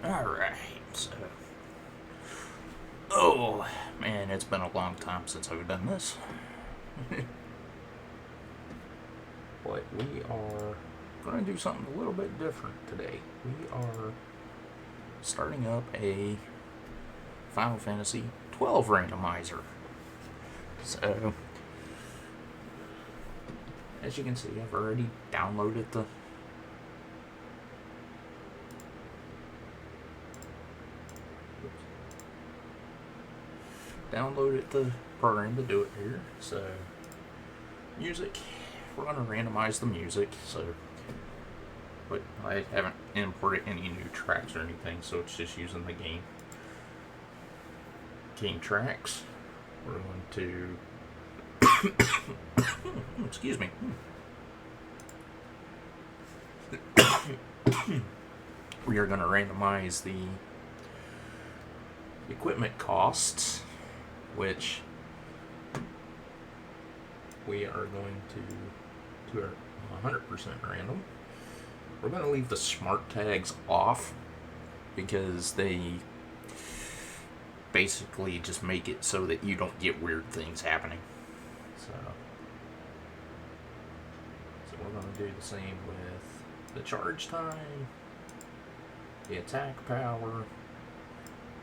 Alright, so. Oh, man, it's been a long time since I've done this. But we are going to do something a little bit different today. We are starting up a Final Fantasy 12 randomizer. So, as you can see, I've already downloaded the program to do it here. So, music, we're going to randomize the music. So, but I haven't imported any new tracks or anything, so it's just using the game tracks. We're going to excuse me. We are going to randomize the equipment costs, which we are going to 100% random. We're going to leave the smart tags off because they basically just make it so that you don't get weird things happening. So we're going to do the same with the charge time, the attack power,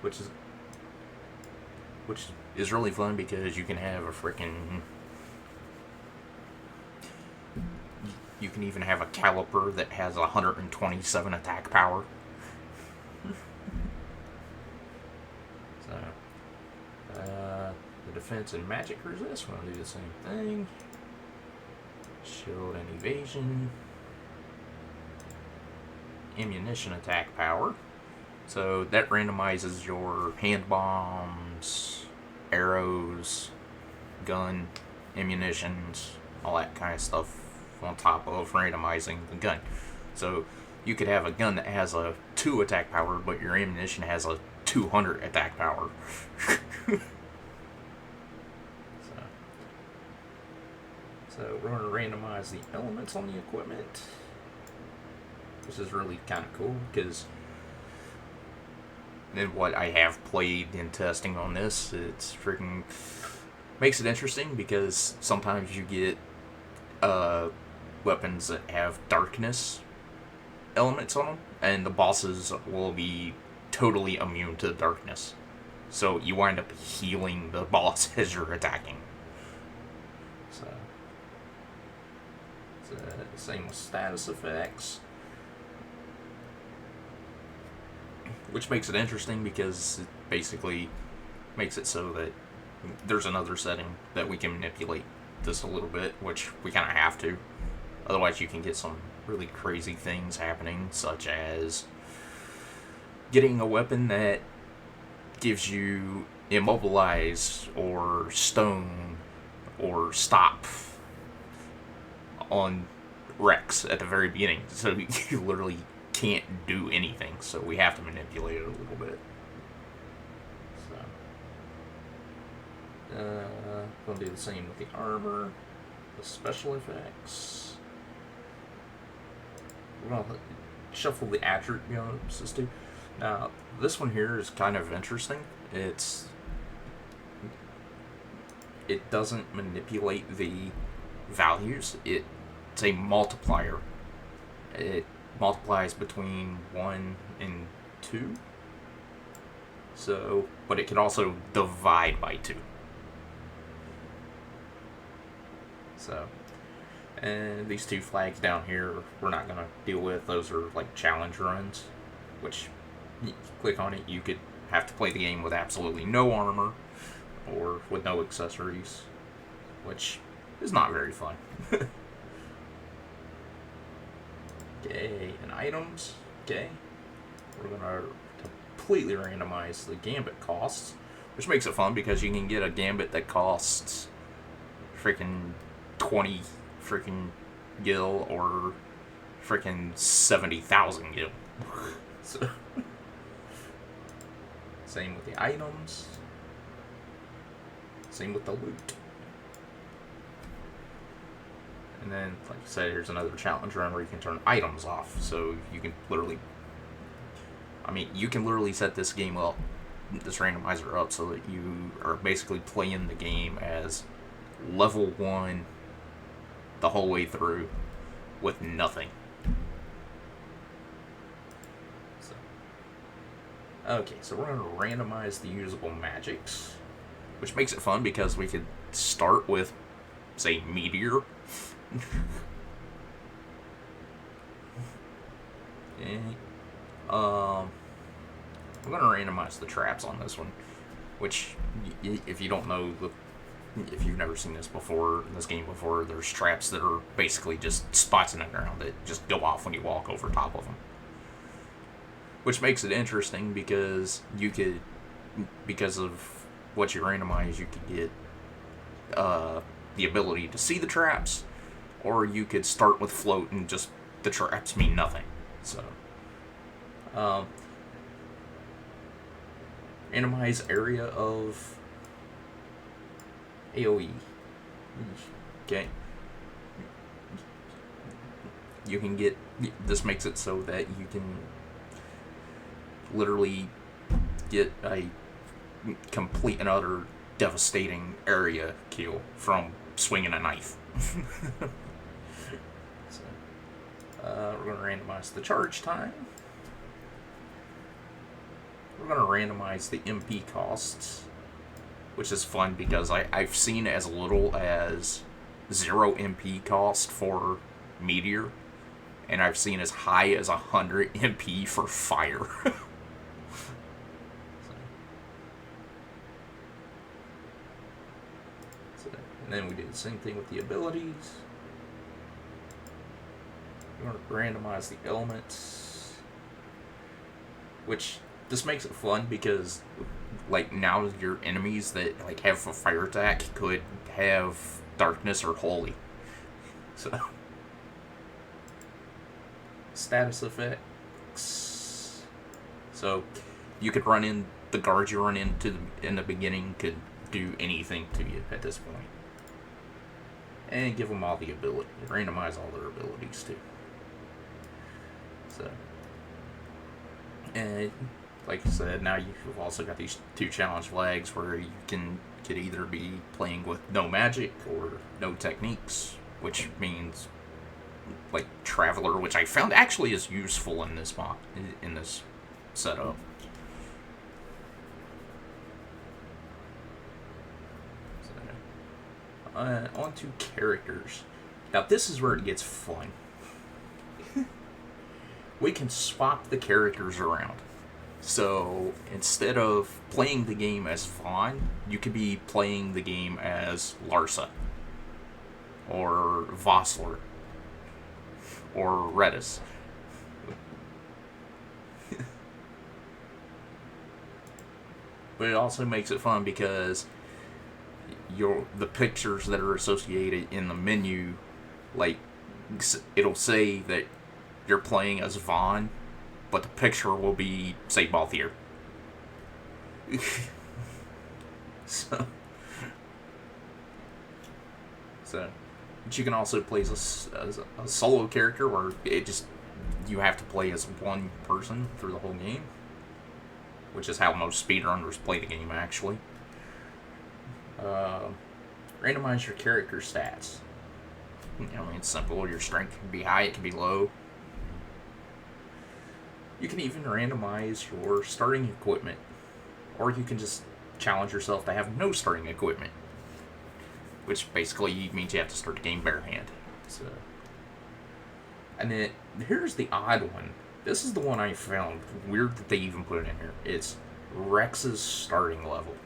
which is really fun because you can have you can even have a caliper that has 127 attack power. So, the defense and magic resist, we're going to do the same thing. Shield and evasion. Ammunition attack power. So that randomizes your hand bombs, arrows, gun, ammunitions, all that kind of stuff on top of randomizing the gun. So you could have a gun that has a 2 attack power, but your ammunition has a 200 attack power. So we're going to randomize the elements on the equipment. This is really kind of cool because in what I have played in testing on this, it's freaking makes it interesting because sometimes you get weapons that have darkness elements on them, and the bosses will be totally immune to the darkness. So you wind up healing the boss as you're attacking. So same with status effects. Which makes it interesting because it basically makes it so that there's another setting that we can manipulate this a little bit, which we kind of have to. Otherwise you can get some really crazy things happening, such as getting a weapon that gives you immobilize or stone or stop on Rex at the very beginning. So you literally can't do anything, so we have to manipulate it a little bit. So we'll do the same with the armor, the special effects. We're going to shuffle the attributes too. Now this one here is kind of interesting. It doesn't manipulate the values. It's a multiplier. It multiplies between 1 and 2. So, but it can also divide by 2. So, and these 2 flags down here, we're not going to deal with. Those are like challenge runs, which you click on it, you could have to play the game with absolutely no armor or with no accessories, which is not very fun. Okay, and items. Okay, we're gonna completely randomize the gambit costs, which makes it fun because you can get a gambit that costs freaking 20 freaking gil or freaking 70,000 gil. So, same with the items. Same with the loot. And then, like I said, here's another challenge run where you can turn items off. So you can literally, you can literally set this game up, this randomizer up, so that you are basically playing the game as level 1 the whole way through with nothing. Okay, so we're going to randomize the usable magics, which makes it fun because we could start with, say, Meteor. Okay. I'm going to randomize the traps on this one, which, if you don't know, if you've never seen this before, in this game before, there's traps that are basically just spots in the ground that just go off when you walk over top of them. Which makes it interesting because because of what you randomize, you could get the ability to see the traps, or you could start with float and just the traps mean nothing. So, randomize area of AoE. Okay. You can get, this makes it so that you can literally get a complete and utter devastating area kill from swinging a knife. So, we're going to randomize the charge time. We're going to randomize the MP costs, which is fun because I've seen as little as 0 MP cost for Meteor, and I've seen as high as 100 MP for Fire. And then we do the same thing with the abilities. We're going to randomize the elements, which this makes it fun because, like, now your enemies that like have a fire attack could have darkness or holy. So, status effects. So you could run in, the guards you run into in the beginning could do anything to you at this point. And give them all the ability. Randomize all their abilities too. So, and like I said, now you've also got these 2 challenge flags where you could either be playing with no magic or no techniques, which means like Traveler, which I found actually is useful in this setup. On to characters. Now this is where it gets fun. We can swap the characters around. So instead of playing the game as Vaughn, you could be playing the game as Larsa, or Vossler, or Redis. But it also makes it fun because the pictures that are associated in the menu, like, it'll say that you're playing as Vaughn, but the picture will be, say, Balthier. so, but you can also play as a solo character where you have to play as one person through the whole game, which is how most speedrunners play the game, actually. Randomize your character stats. It's simple. Your strength can be high, it can be low. You can even randomize your starting equipment, or you can just challenge yourself to have no starting equipment, which basically means you have to start the game barehand. So, and then here's the odd one. This is the one I found weird that they even put it in here. It's Rex's starting level.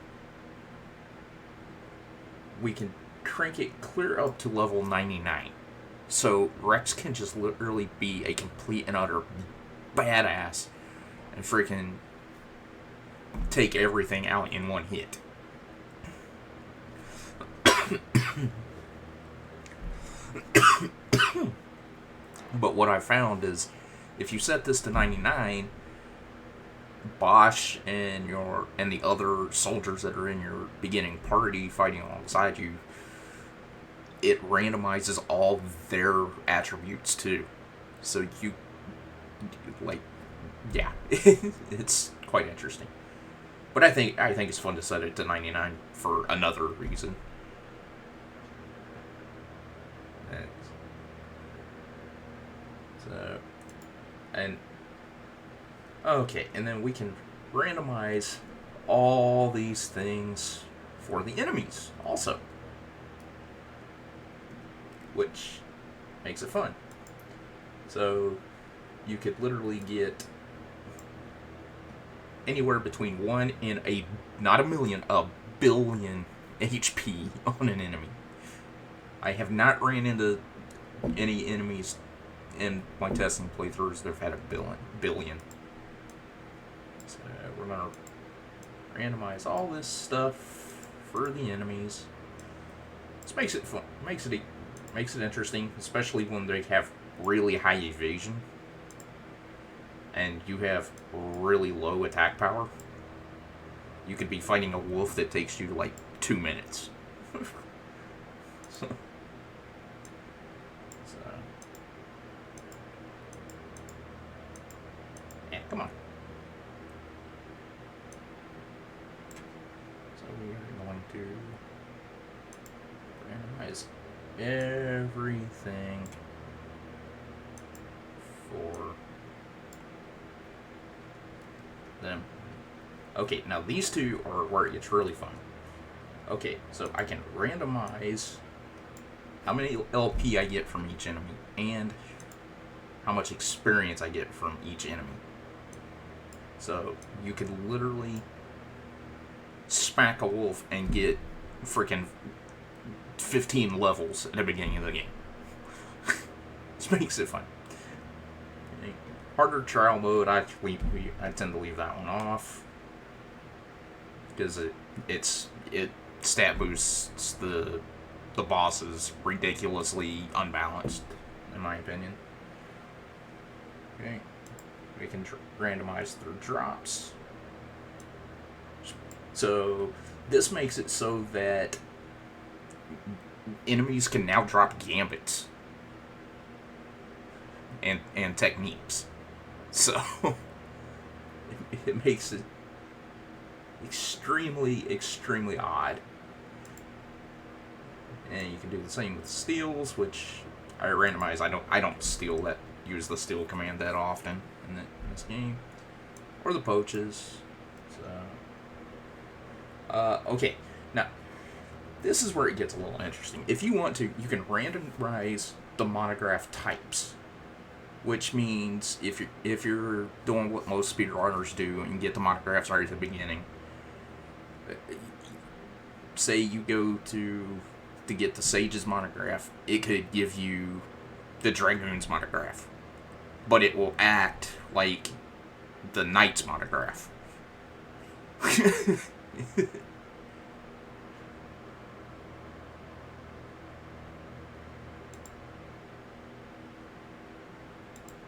We can crank it clear up to level 99. So Rex can just literally be a complete and utter badass and freaking take everything out in one hit. But what I found is if you set this to 99, Bosch and the other soldiers that are in your beginning party fighting alongside you, it randomizes all their attributes too. So you like, yeah, it's quite interesting. But I think it's fun to set it to 99 for another reason. So, and okay, and then we can randomize all these things for the enemies also, which makes it fun. So you could literally get anywhere between 1 and not a million, a billion HP on an enemy. I have not ran into any enemies in my testing playthroughs that have had a billion. So we're gonna randomize all this stuff for the enemies. This makes it fun. Makes it interesting, especially when they have really high evasion and you have really low attack power. You could be fighting a wolf that takes you like 2 minutes. so, yeah, come on. So we are going to randomize everything for them. Okay, now these two are where it gets really fun. Okay, so I can randomize how many LP I get from each enemy and how much experience I get from each enemy. So you could literally smack a wolf and get freaking 15 levels at the beginning of the game. This makes it fun. Harder trial mode, I tend to leave that one off because it stat boosts the bosses ridiculously unbalanced, in my opinion. Okay, we can randomize their drops. So this makes it so that enemies can now drop gambits and techniques. So it makes it extremely odd. And you can do the same with steals, which I randomize. I don't use the steal command that often in this game, or the poaches. So okay, now this is where it gets a little interesting. If you want to, you can randomize the monograph types, which means if you're doing what most speedrunners do and get the monographs right at the beginning, say you go to get the Sage's monograph, it could give you the Dragoon's monograph, but it will act like the Knight's monograph.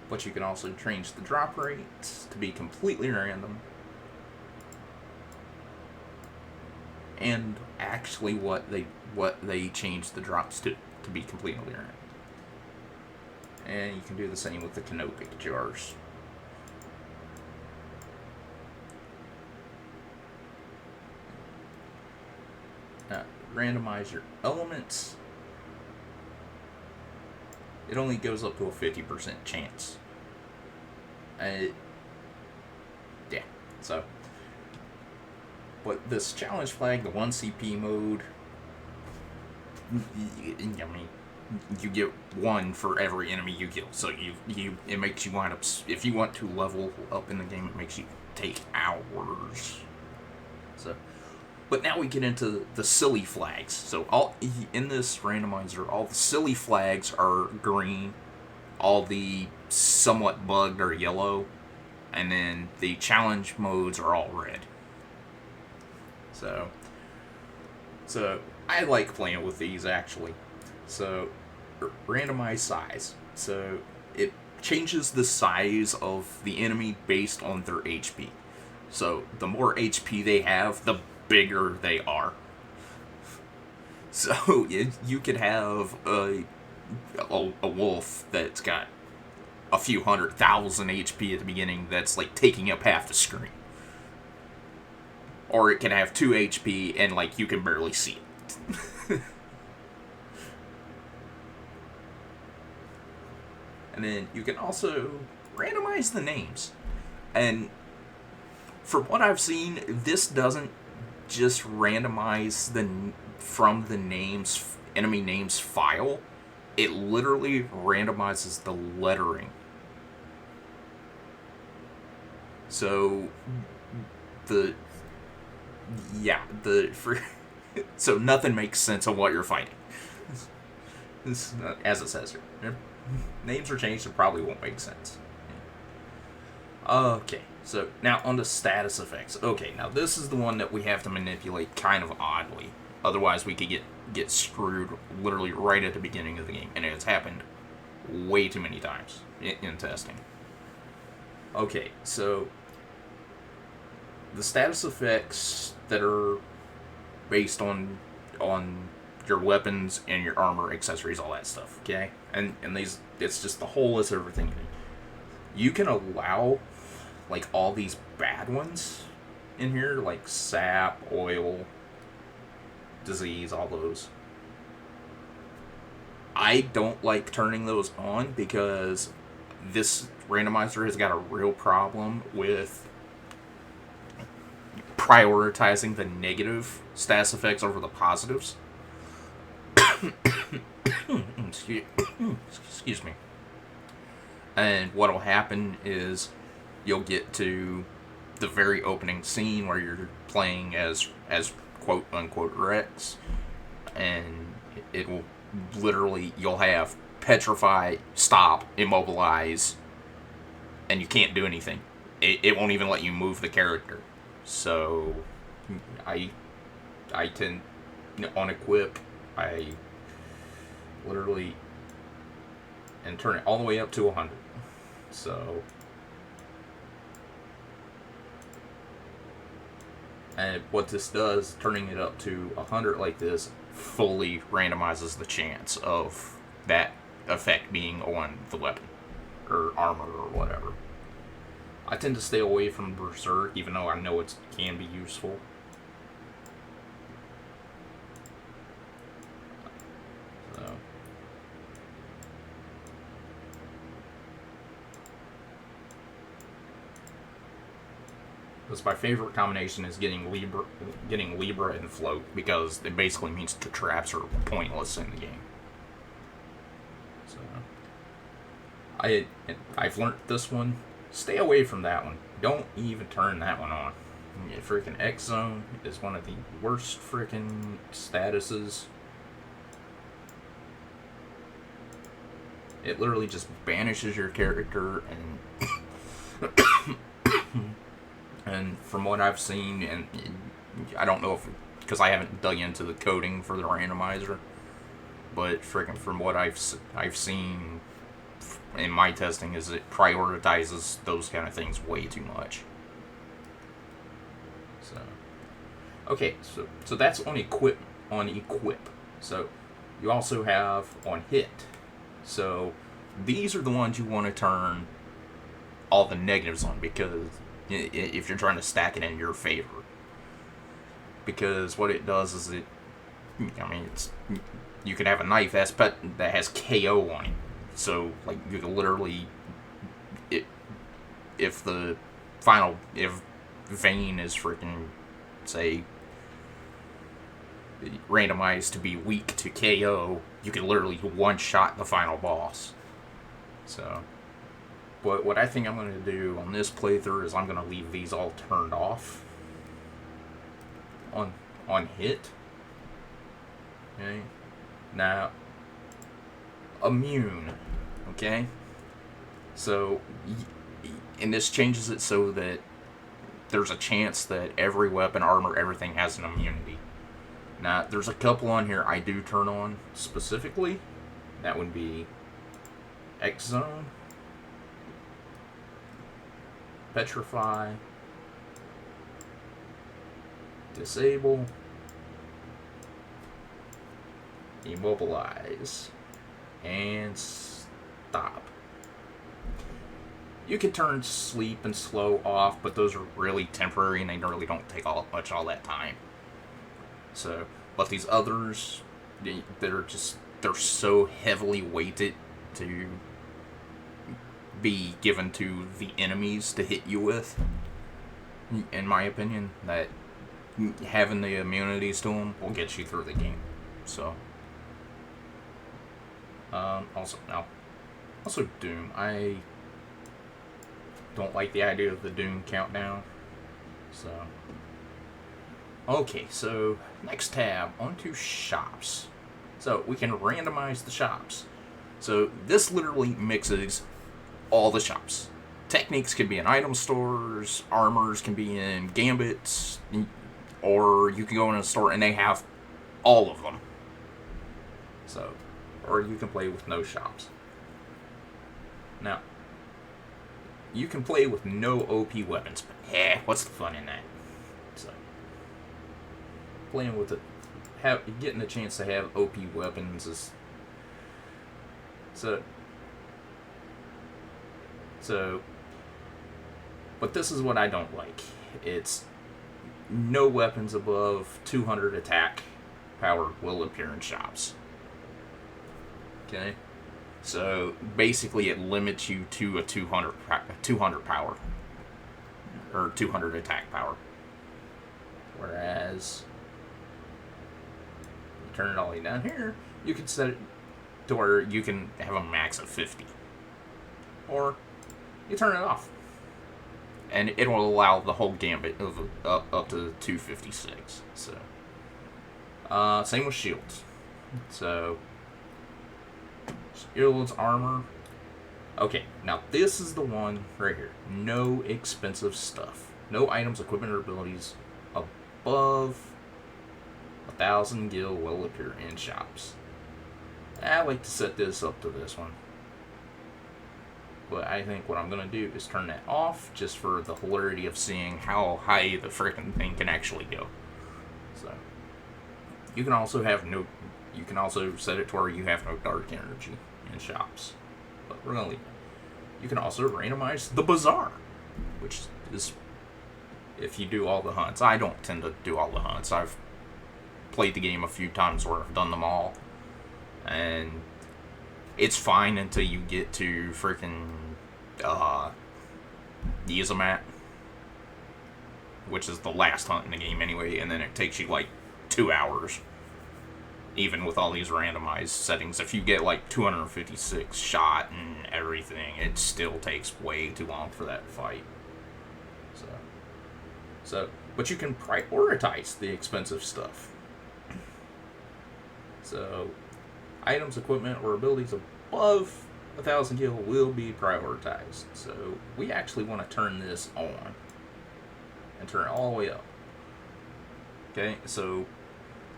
But you can also change the drop rates to be completely random. And actually what they changed the drops to be completely random. And you can do the same with the canopic jars. Now, randomize your elements. It only goes up to a 50% chance. Yeah, so. But this challenge flag, the 1 CP mode, I mean, you get 1 for every enemy you kill. So it makes you wind up, if you want to level up in the game, it makes you take hours. So, but now we get into the silly flags. So in this randomizer, all the silly flags are green, all the somewhat bugged are yellow, and then the challenge modes are all red. So I like playing with these actually. So randomize size. So it changes the size of the enemy based on their HP. So the more HP they have, the bigger they are. So you could have a wolf that's got a few 100,000 HP at the beginning that's like taking up half the screen. Or it can have 2 HP and like you can barely see it. And then you can also randomize the names. And from what I've seen, this doesn't just randomize from the names, enemy names file. It literally randomizes the lettering. So so nothing makes sense on what you're fighting. As it says here. Names are changed, it probably won't make sense. Okay, so now on the status effects. Okay, now this is the one that we have to manipulate kind of oddly. Otherwise we could get screwed literally right at the beginning of the game. And it's happened way too many times in testing. Okay, so the status effects that are based on your weapons and your armor, accessories, all that stuff, okay? And these, it's just the whole list of everything. You can allow, like, all these bad ones in here, like sap, oil, disease, all those. I don't like turning those on because this randomizer has got a real problem with prioritizing the negative status effects over the positives. Excuse me. And what'll happen is you'll get to the very opening scene where you're playing as quote unquote Rex, and it will literally, you'll have petrify, stop, immobilize, and you can't do anything. It won't even let you move the character. So I tend, on equip, I literally and turn it all the way up to 100. So, and what this does, turning it up to 100 like this, fully randomizes the chance of that effect being on the weapon or armor or whatever. I tend to stay away from Berserk, even though I know it can be useful. So, because my favorite combination is getting Libra and Float, because it basically means the traps are pointless in the game. So, I've learned this one. Stay away from that one. Don't even turn that one on. Freaking X Zone is one of the worst freaking statuses. It literally just banishes your character, and and from what I've seen, and I don't know if, because I haven't dug into the coding for the randomizer, but freaking from what I've seen in my testing, is it prioritizes those kind of things way too much. So, okay, so that's on equip. So you also have on hit. So these are the ones you want to turn all the negatives on, because if you're trying to stack it in your favor, because what it does is you could have a knife that has KO on it. So, like, you can literally, if Vayne is freaking, say, randomized to be weak to KO, you can literally one-shot the final boss. So, but what I think I'm going to do on this playthrough is I'm going to leave these all turned off on hit. Okay? Now, immune. Okay? So, and this changes it so that there's a chance that every weapon, armor, everything has an immunity. Now, there's a couple on here I do turn on specifically. That would be X Zone, Petrify, Disable. Immobilize. And stop. You can turn sleep and slow off, but those are really temporary and they really don't take all that time. So, but these others, they're so heavily weighted to be given to the enemies to hit you with, in my opinion, that having the immunities to them will get you through the game. So, also Doom. I don't like the idea of the Doom countdown. So, okay, so next tab, onto shops. So we can randomize the shops. So this literally mixes all the shops. Techniques can be in item stores, armors can be in gambits, or you can go in a store and they have all of them. So, or you can play with no shops. Now, you can play with no OP weapons, but what's the fun in that? So, playing with it, getting a chance to have OP weapons is so. But this is what I don't like. It's no weapons above 200 attack power will appear in shops. Okay, so basically it limits you to a 200 power or 200 attack power. Whereas you turn it all the way down here, you can set it to where you can have a max of 50, or you turn it off, and it will allow the whole gambit of up to 256. So, same with shields. So, shields, armor. Okay, now this is the one right here. No expensive stuff. No items, equipment, or abilities above 1,000 gil will appear in shops. I like to set this up to this one. But I think what I'm going to do is turn that off just for the hilarity of seeing how high the freaking thing can actually go. So, you can also set it to where you have no dark energy in shops. But we're going to leave it. You can also randomize the bazaar, which is if you do all the hunts. I don't tend to do all the hunts. I've played the game a few times where I've done them all. And it's fine until you get to freaking Yizamat, which is the last hunt in the game anyway, and then it takes you like 2 hours, even with all these randomized settings. If you get like 256 shot and everything, it still takes way too long for that fight. But you can prioritize the expensive stuff. So, items, equipment, or abilities above 1,000 gil will be prioritized. So we actually want to turn this on and turn it all the way up. Okay, so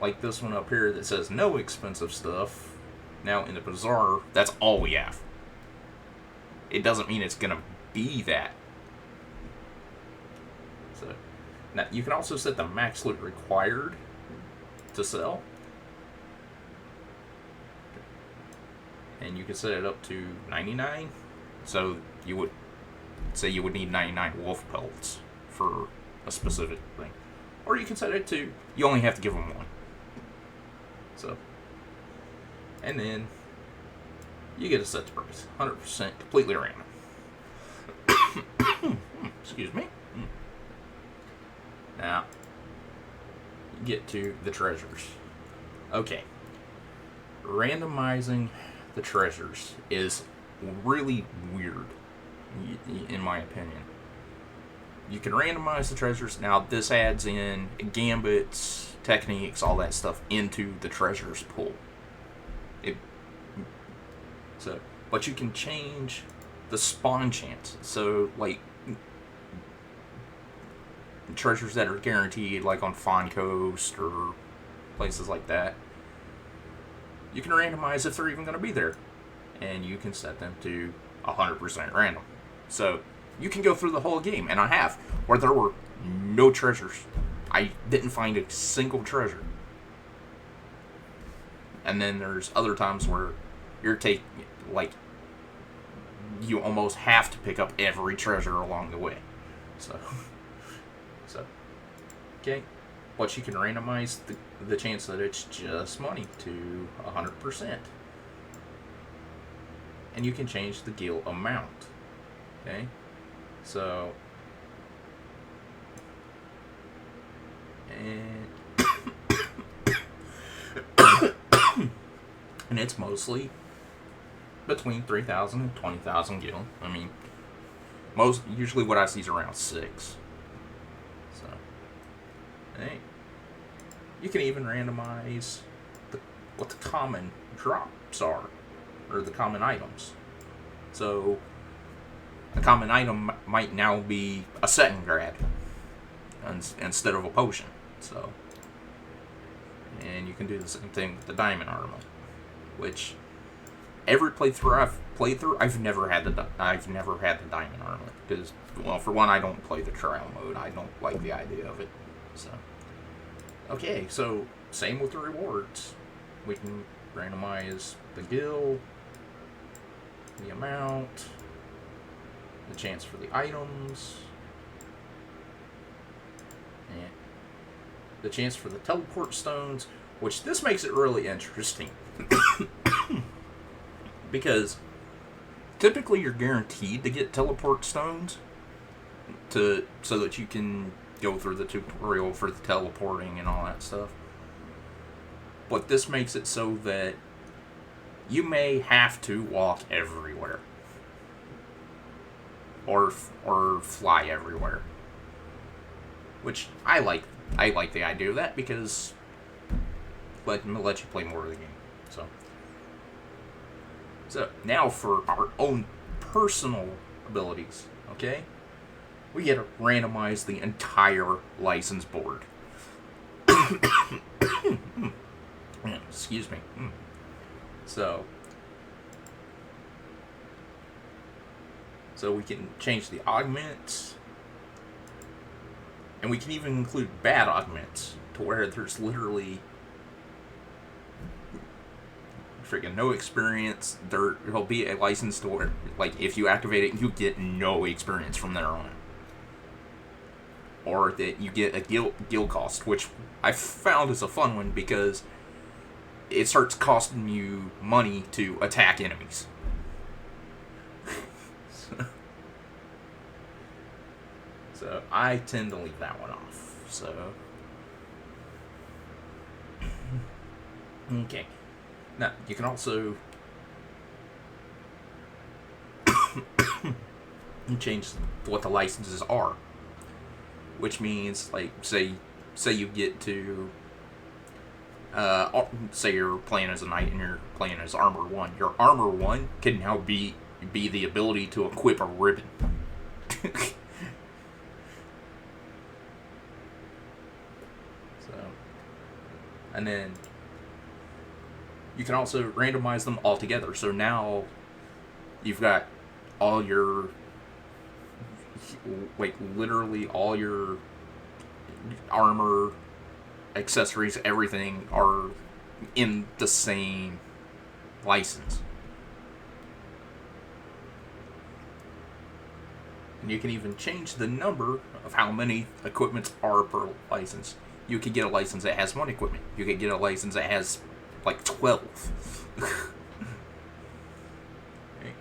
like this one up here that says no expensive stuff. Now in the bazaar, that's all we have. It doesn't mean it's gonna be that. So now you can also set the max loot required to sell. And you can set it up to 99. So you would say you would need 99 wolf pelts for a specific thing. Or you can set it to, you only have to give them one. So, and then you get a set the price. 100% completely random. Excuse me. Now, you get to the treasures. Okay. Randomizing the treasures is really weird, in my opinion. You can randomize the treasures. Now, this adds in gambits, techniques, all that stuff into the treasures pool. But you can change the spawn chance. So, like, treasures that are guaranteed, like on Fawn Coast or places like that, you can randomize if they're even going to be there. And you can set them to 100% random. So, you can go through the whole game, and I have, where there were no treasures. I didn't find a single treasure. And then there's other times where you're like, you almost have to pick up every treasure along the way. So, okay. But you can randomize the chance that it's just money to 100%. And you can change the gil amount. Okay? So, and and it's mostly between 3,000 and 20,000 gil. I mean, usually what I see is around 6. So, hey, you can even randomize what the common drops are, or the common items. So, a common item might now be a second grad instead of a potion. So, and you can do the same thing with the diamond armament, which every playthrough I've never had the diamond armament because, well, for one, I don't play the trial mode. I don't like the idea of it. So, okay, so same with the rewards. We can randomize the gil, the amount, the chance for the items, and the chance for the teleport stones, which this makes it really interesting. Because typically you're guaranteed to get teleport stones so that you can go through the tutorial for the teleporting and all that stuff. But this makes it so that you may have to walk everywhere. Or fly everywhere. Which I like the idea of that because let you play more of the game. So now for our own personal abilities, okay? We get to randomize the entire license board. Excuse me. So we can change the augments, and we can even include bad augments to where there's literally freaking no experience. There'll be a license to where, like, if you activate it, you get no experience from there on. Or that you get a gil cost, which I found is a fun one because it starts costing you money to attack enemies. So I tend to leave that one off. So okay. Now, you can also change what the licenses are. Which means, like, say you get to, say you're playing as a knight and you're playing as armor 1. Your armor 1 can now be the ability to equip a ribbon. So, and then you can also randomize them all together. So now you've got all your, like, literally all your armor, accessories, everything are in the same license. And you can even change the number of how many equipments are per license. You could get a license that has 1 equipment. You could get a license that has, like, 12. Okay.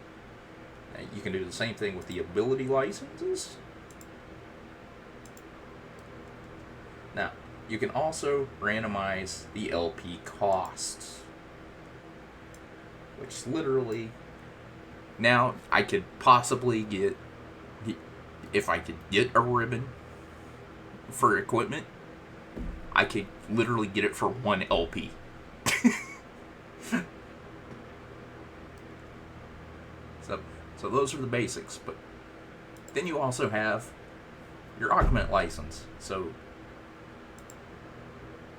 You can do the same thing with the ability licenses. Now, you can also randomize the LP costs. Which literally, now I could possibly get, if I could get a ribbon for equipment, I could literally get it for 1 LP. So those are the basics, but then you also have your augment license. So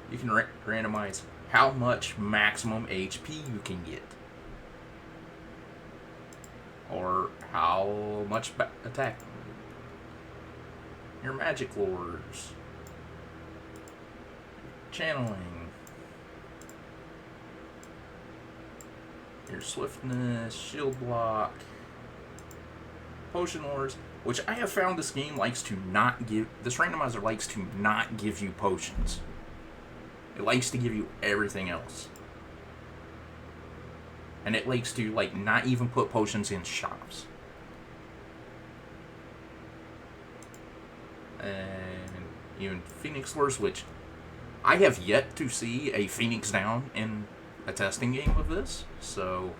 you can randomize how much maximum HP you can get, or how much attack. Your magic lords, channeling, your swiftness, shield block, potion wars, which I have found this game likes to not give. This randomizer likes to not give you potions. It likes to give you everything else. And it likes to, like, not even put potions in shops. And even Phoenix Wars, which I have yet to see a Phoenix down in a testing game of this. So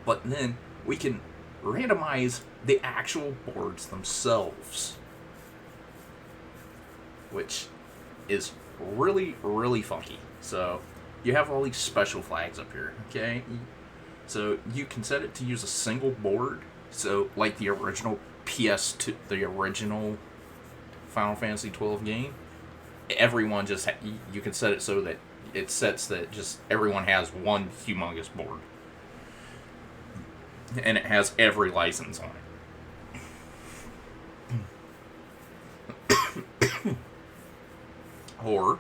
but then we can randomize the actual boards themselves, which is really, really funky. So you have all these special flags up here, okay? So you can set it to use a single board. So like the original PS2, the original Final Fantasy 12 game, everyone just you can set it so that it sets that just everyone has one humongous board, and it has every license on it. Or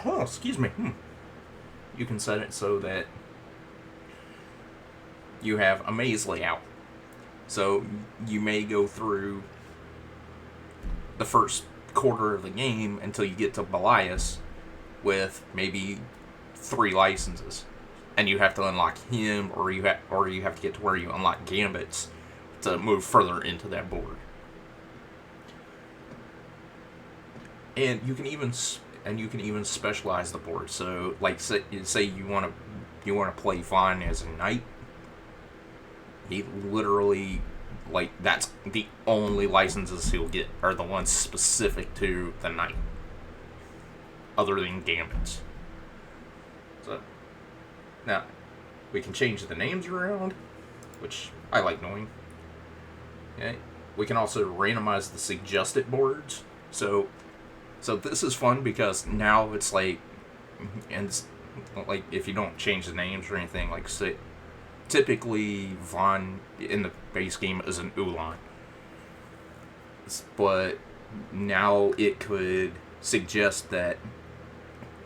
oh, excuse me. You can set it so that you have a maze layout. So you may go through the first quarter of the game until you get to Belias with maybe 3 licenses, and you have to unlock him, or you have to get to where you unlock gambits to move further into that board. And you can even specialize the board. So, like, say you want to play Vaughn as a knight. He literally, like, that's the only licenses he'll get are the ones specific to the knight, other than gambits. So now we can change the names around, which I like knowing. Okay, we can also randomize the suggested boards. So this is fun because now it's like, and it's like if you don't change the names or anything, like say, typically Vaughn in the base game is an Ulan, but now it could suggest that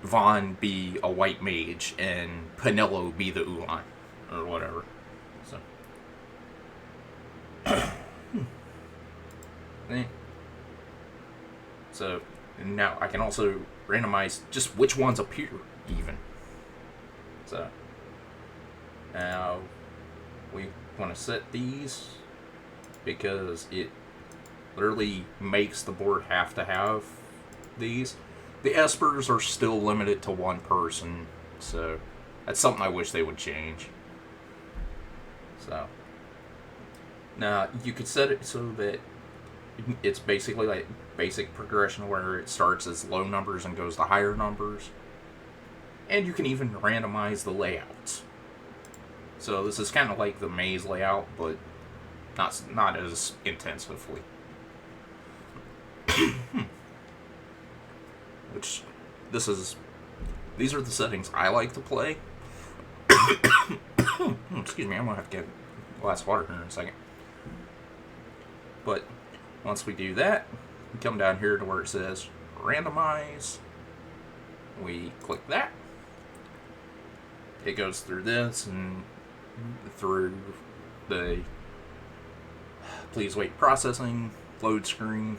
Vaughn be a white mage and Penelo be the Ulan or whatever. So now I can also randomize just which ones appear even. So now we want to set these because it literally makes the board have to have these. The espers are still limited to 1 person, so that's something I wish they would change. So now you could set it so that it's basically like basic progression where it starts as low numbers and goes to higher numbers. And you can even randomize the layouts. So this is kind of like the maze layout, but not as intensively. Which these are the settings I like to play. Excuse me, I'm gonna have to get a glass of water here in a second. But once we do that, we come down here to where it says randomize. We click that. It goes through this and through the please wait processing load screen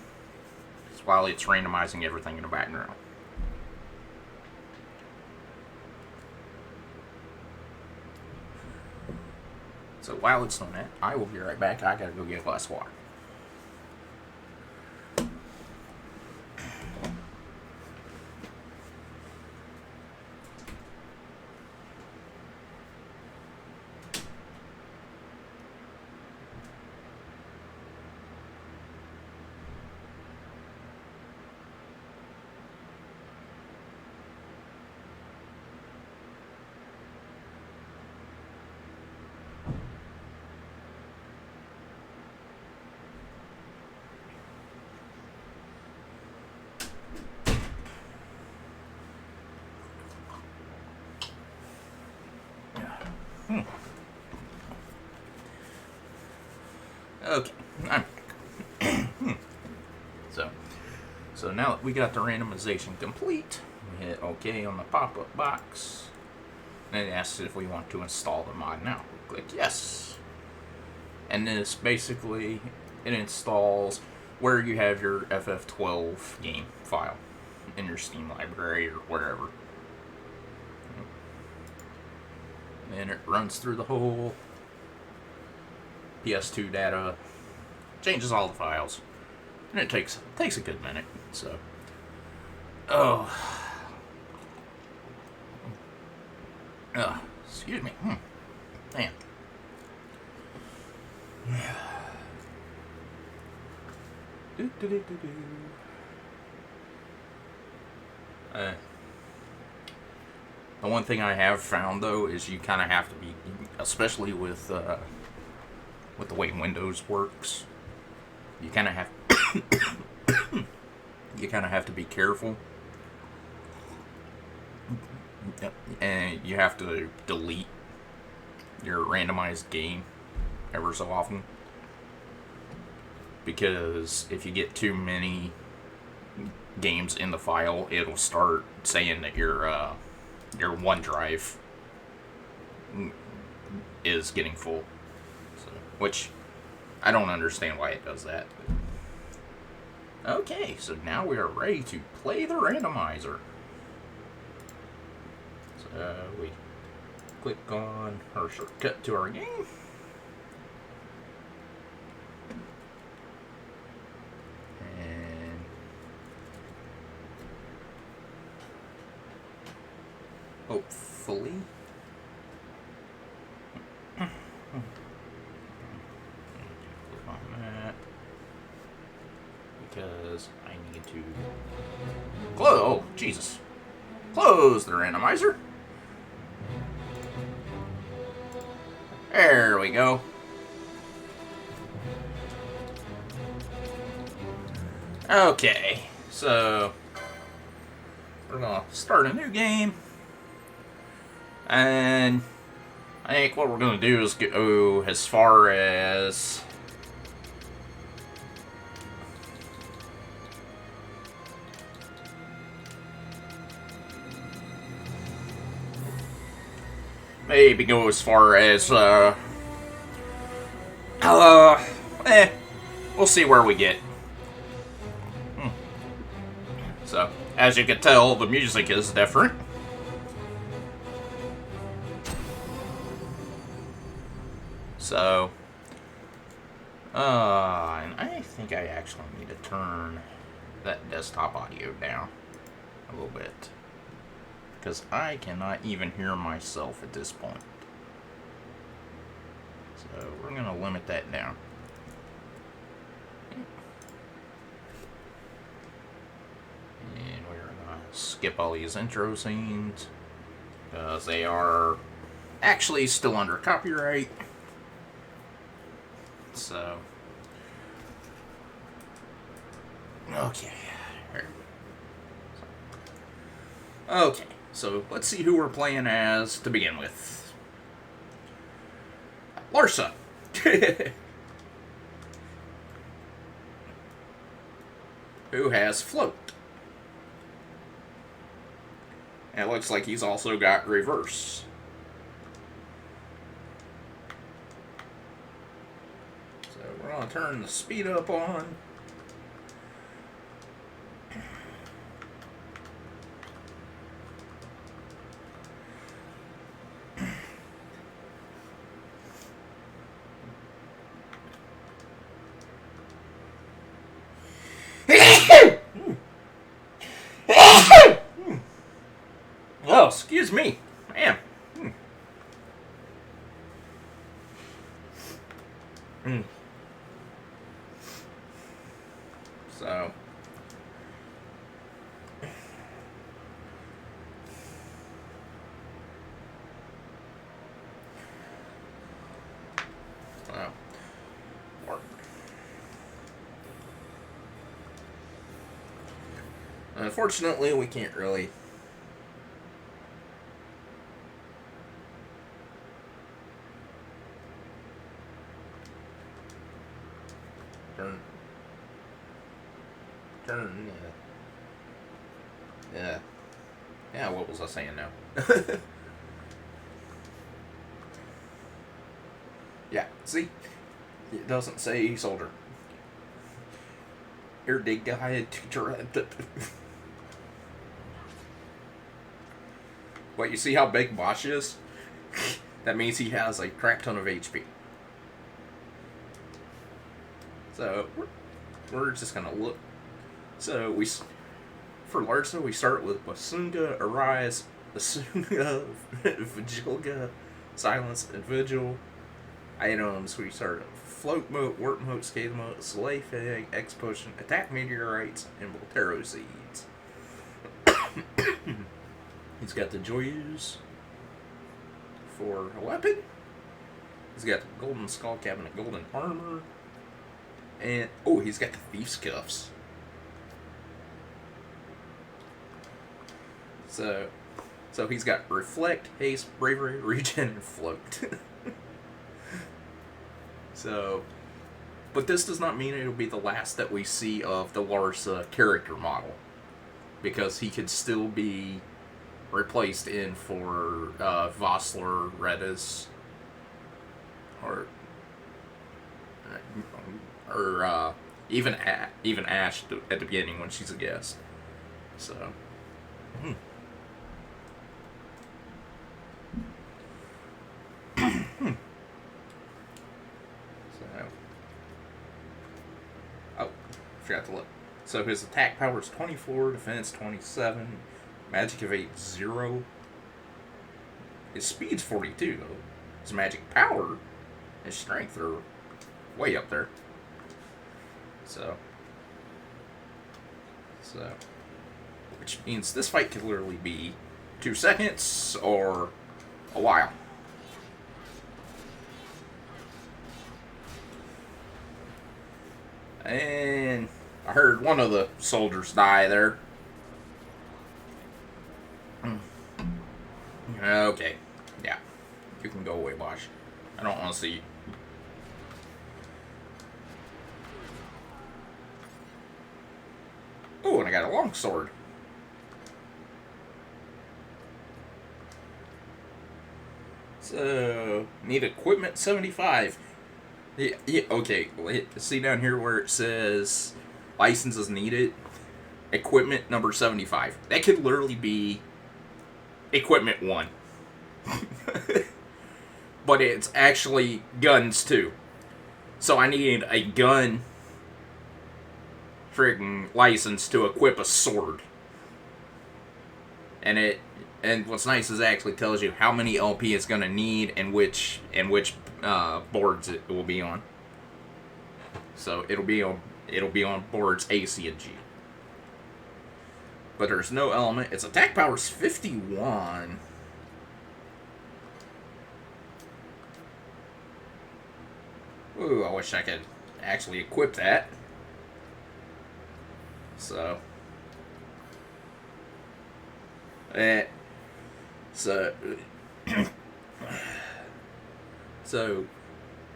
while it's randomizing everything in the background. So while it's doing that, I will be right back. I gotta go get a glass of water. Okay, I'm back. So, so now that we got the randomization complete, we hit OK on the pop-up box. And it asks if we want to install the mod now. We click yes. And this basically, it installs where you have your FF12 game file in your Steam library or wherever. And it runs through the whole PS2 data, changes all the files, and it takes a good minute. So, excuse me. Man. The one thing I have found though is you kind of have to be, especially with the way Windows works, you kind of have to be careful, and you have to delete your randomized game ever so often, because if you get too many games in the file, it'll start saying that your OneDrive is getting full. So, which I don't understand why it does that. Okay, so now we are ready to play the randomizer. So we click on our shortcut to our game. And hopefully click on that, because I need to close. Oh, Jesus. Close the randomizer. There we go. Okay, so we're gonna start a new game, and I think what we're gonna do is go as far as we'll see where we get. So, as you can tell, the music is different. So, and I think I actually need to turn that desktop audio down a little bit, because I cannot even hear myself at this point. So, we're going to limit that down. And we're going to skip all these intro scenes, because they are actually still under copyright. So, okay. Okay, so let's see who we're playing as to begin with. Larsa. Who has float. And it looks like he's also got reverse. So we're going to turn the speed up on. Oh, excuse me. Man. So. Wow. Unfortunately, we can't really. Turn. Turn. Yeah. Yeah, what was I saying now? Yeah, see? It doesn't say soldier. Here, the guy teacher. But you see how big Bosch is? That means he has a crap ton of HP. So, we're just gonna look. So, for Larsa, we start with Basunga, Arise, Basunga, Vigilga, Silence, and Vigil. Items, we start Float Mote, Warp Mote, Scale Mote, Slay Fang, X Potion, Attack Meteorites, and Voltero Seeds. He's got the Joyous for a weapon. He's got the Golden Skull Cabinet, Golden Armor. And, oh, he's got the Thief's Cuffs. So he's got Reflect, Haste, Bravery, Regen, and Float. But this does not mean it'll be the last that we see of the Larsa character model. Because he could still be replaced in for Vossler, Redis, or even Ash at the beginning when she's a guest. So. Oh, forgot to look. So his attack power is 24, defense 27, magic evade 0. His speed's 42 though. His magic power and strength are way up there. So, which means this fight could literally be 2 seconds or a while. And I heard one of the soldiers die there. Okay. Yeah. You can go away, Bosch. I don't want to see you. Oh, and I got a longsword. So, need equipment 75. Yeah, okay. See down here where it says licenses needed? Equipment number 75. That could literally be equipment 1. But it's actually guns too. So I need a gun friggin' license to equip a sword. And what's nice is it actually tells you how many LP it's gonna need and which boards it will be on. So it'll be on boards A, C, and G. But there's no element. Its attack power is 51. Ooh, I wish I could actually equip that. So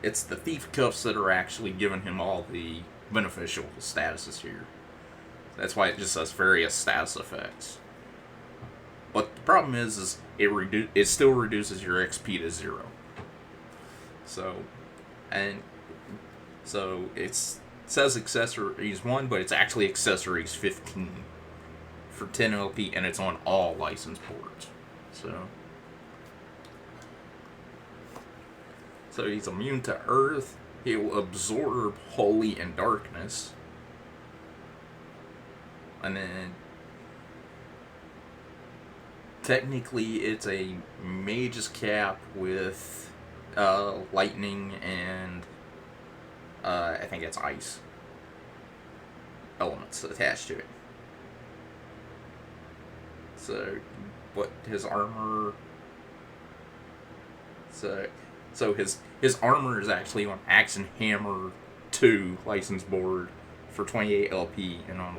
it's the thief cuffs that are actually giving him all the beneficial statuses here. That's why it just says various status effects. But the problem is it still reduces your XP to 0. So it says accessories 1, but it's actually accessories 15 for 10 LP, and it's on all license boards. So he's immune to Earth. He will absorb Holy and Darkness. And then technically it's a Mage's Cap with lightning and I think it's ice elements attached to it. But his armor. So his armor is actually on Axe and Hammer 2 license board for 28 LP and on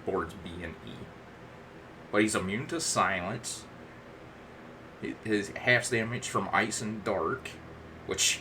boards B and E. But he's immune to silence. His half damage from ice and dark, which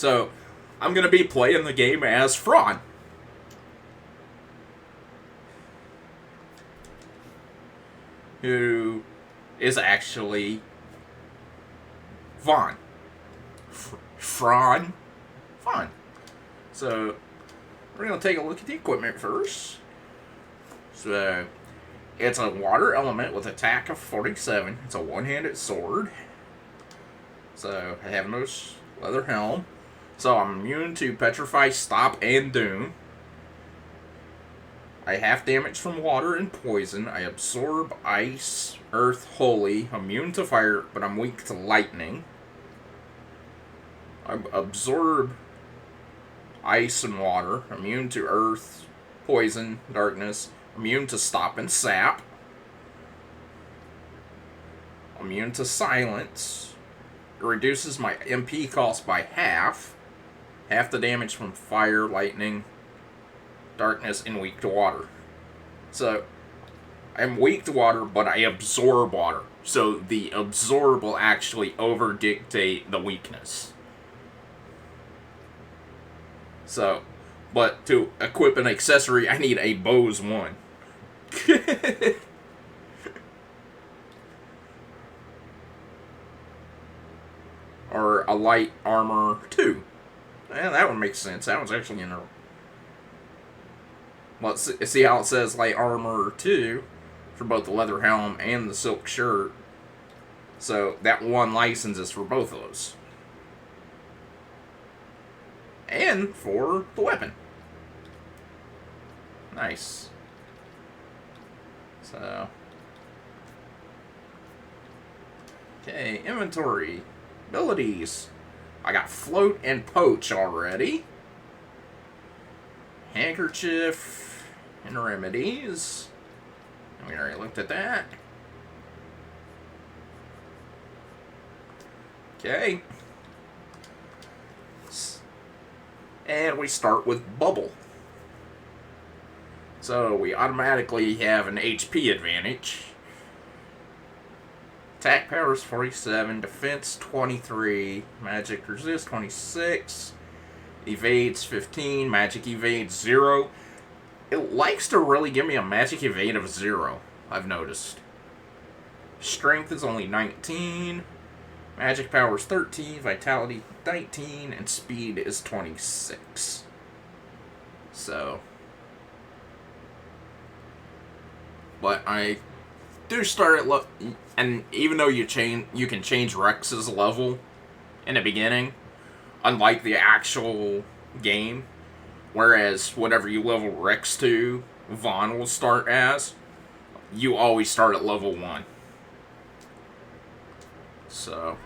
So, I'm going to be playing the game as Fraud. Who is actually Vaughn. Fraud. Vaughn. So, we're going to take a look at the equipment first. So, it's a water element with attack of 47. It's a one-handed sword. So, I have no leather helm. So, I'm immune to Petrify, Stop, and Doom. I have damage from water and poison. I absorb ice, earth, holy. I'm immune to fire, but I'm weak to lightning. I absorb ice and water. Immune to earth, poison, darkness. Immune to stop and sap. Immune to silence. It reduces my MP cost by half. Half the damage from fire, lightning, darkness, and weak to water. So, I'm weak to water, but I absorb water. So, the absorb will actually over-dictate the weakness. So, but to equip an accessory, I need a Bose 1. Or a light armor 2. Yeah, that one makes sense. That one's actually in a... Well, see how it says light armor 2 for both the leather helm and the silk shirt. So that one license is for both of those. And for the weapon. Nice. So. Okay, inventory. Abilities. I got float and poach already. Handkerchief and remedies. We already looked at that. Okay. And we start with bubble. So we automatically have an HP advantage. Attack power is 47, defense 23, magic resist 26, evades 15, magic evade 0. It likes to really give me a magic evade of 0, I've noticed. Strength is only 19, magic power is 13, vitality 19, and speed is 26. So, but I do start at and even though you can change Rex's level in the beginning, unlike the actual game, whereas whatever you level Rex to, Vaughn will start as, you always start at level 1. So.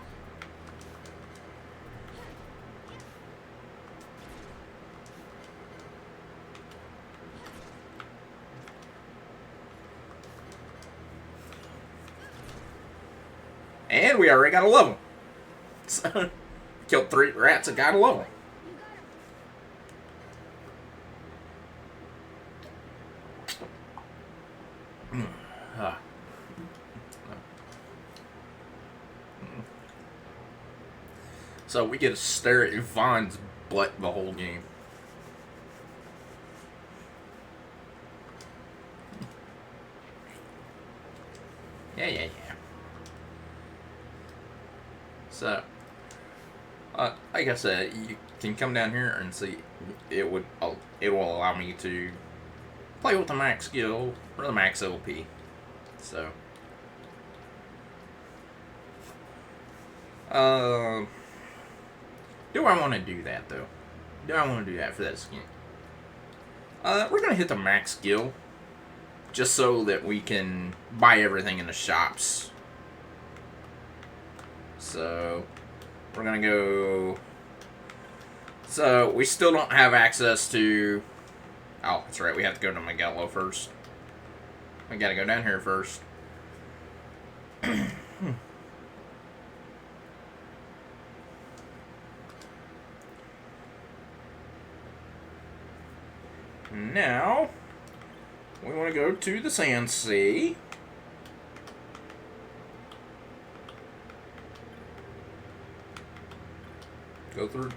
And we already got a level. So, killed 3 rats and got a level. So we get to stare at Vaughn's butt the whole game. Yeah. So, like I said, you can come down here and see. It will allow me to play with the max skill or the max LP. So, do I want to do that though? Do I want to do that for that skin? We're gonna hit the max skill just so that we can buy everything in the shops. So, we're going to go... So, we still don't have access to... Oh, that's right, we have to go to Magello first. We got to go down here first. Now, we want to go to the Sand Sea. Go through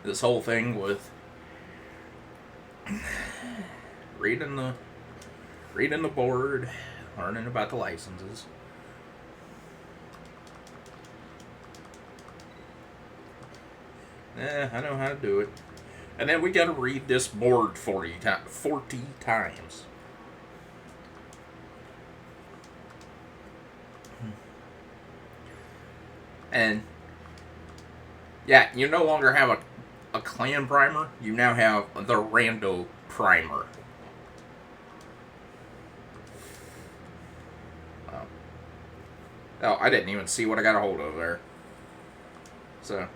this whole thing with reading the board, learning about the licenses. I know how to do it. And then we gotta read this board 40 times. And yeah, you no longer have a clan primer. You now have the Rando primer. Oh, I didn't even see what I got a hold of there. So,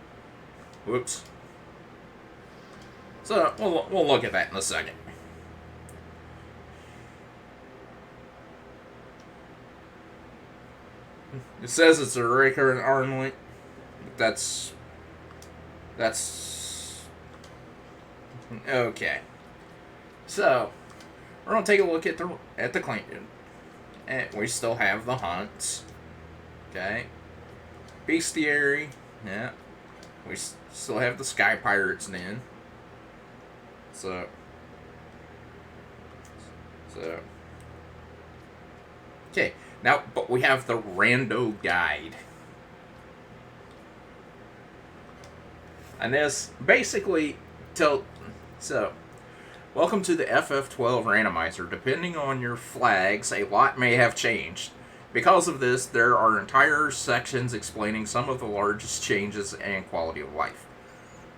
whoops. So, we'll look at that in a second. It says it's a recurrent arm link. That's okay. So, we're gonna take a look at the clan, and we still have the hunts. Okay, bestiary. Yeah, we still have the sky pirates then. So, okay. Now, but we have the Rando guide. And this basically welcome to the FF12 randomizer. Depending on your flags, a lot may have changed. Because of this, there are entire sections explaining some of the largest changes and quality of life.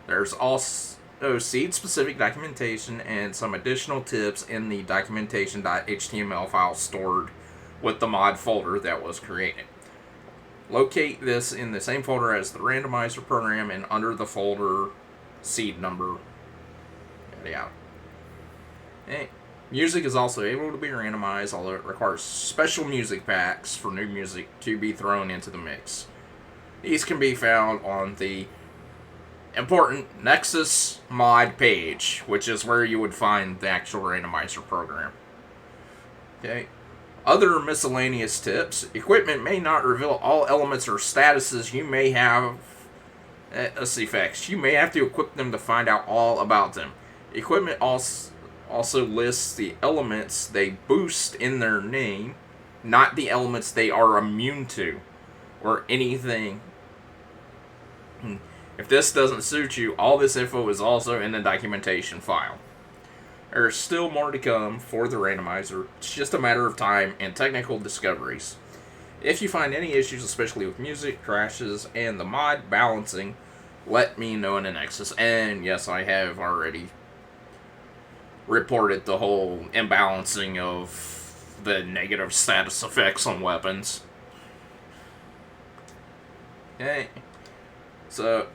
There's also seed-specific documentation and some additional tips in the documentation.html file stored with the mod folder that was created. Locate this in the same folder as the randomizer program and under the folder seed number. Yeah. Hey, music is also able to be randomized, although it requires special music packs for new music to be thrown into the mix. These can be found on the important Nexus mod page, which is where you would find the actual randomizer program. Okay. Other miscellaneous tips. Equipment may not reveal all elements or statuses you may have as effects. You may have to equip them to find out all about them. Equipment also lists the elements they boost in their name, not the elements they are immune to, or anything. If this doesn't suit you, all this info is also in the documentation file. There's still more to come for the randomizer. It's just a matter of time and technical discoveries. If you find any issues, especially with music, crashes, and the mod balancing, let me know in the Nexus. And yes, I have already reported the whole imbalancing of the negative status effects on weapons. Okay. So,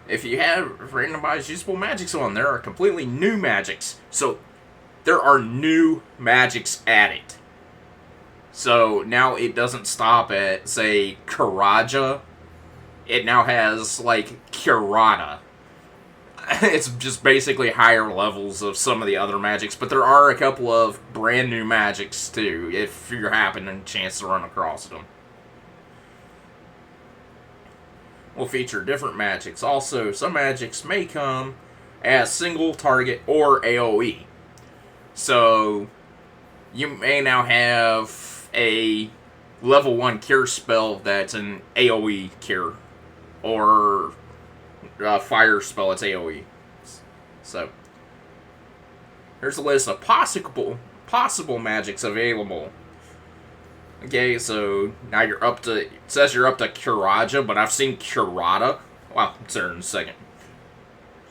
if you have randomized usable magics on, there are completely new magics. So, there are new magics added. So, now it doesn't stop at, say, Karaja. It now has, like, Kurata. It's just basically higher levels of some of the other magics. But there are a couple of brand new magics, too, if you're happening chance to run across them. Will feature different magics. Also, some magics may come as single target or AoE. So, you may now have a level 1 cure spell that's an AoE cure. Or a fire spell that's AoE. So, here's a list of possible magics available. Okay, so now you're up to, it says you're up to Kuraja, but I've seen Kurata. Well, it's there in a second.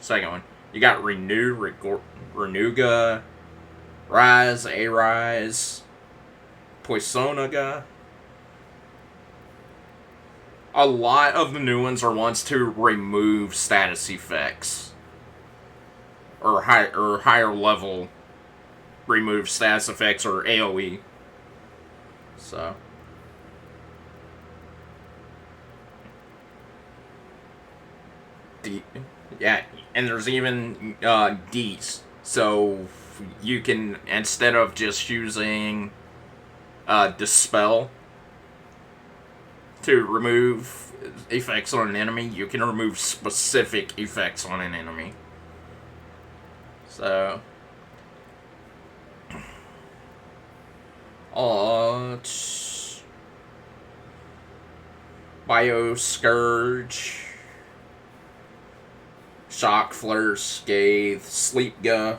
Second one. You got Renuga, Rise, A-Rise, Poisonaga. A lot of the new ones are ones to remove status effects. Or higher level remove status effects or AoE. So, yeah, and there's even Ds. So you can, instead of just using Dispel to remove effects on an enemy, you can remove specific effects on an enemy. So, Bio Scourge, Shock Flare, Scathe, Sleep Ga,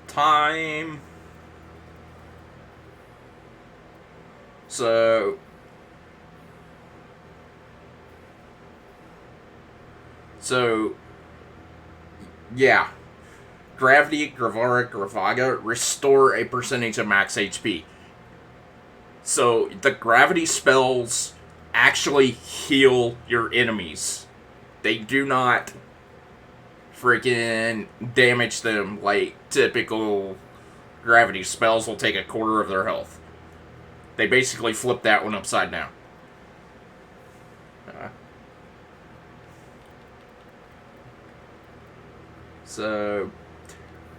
Time. So yeah. Gravity, Gravara, Gravaga restore a percentage of max HP. So the gravity spells actually heal your enemies. They do not freaking damage them like typical gravity spells will take a quarter of their health. They basically flip that one upside down. So,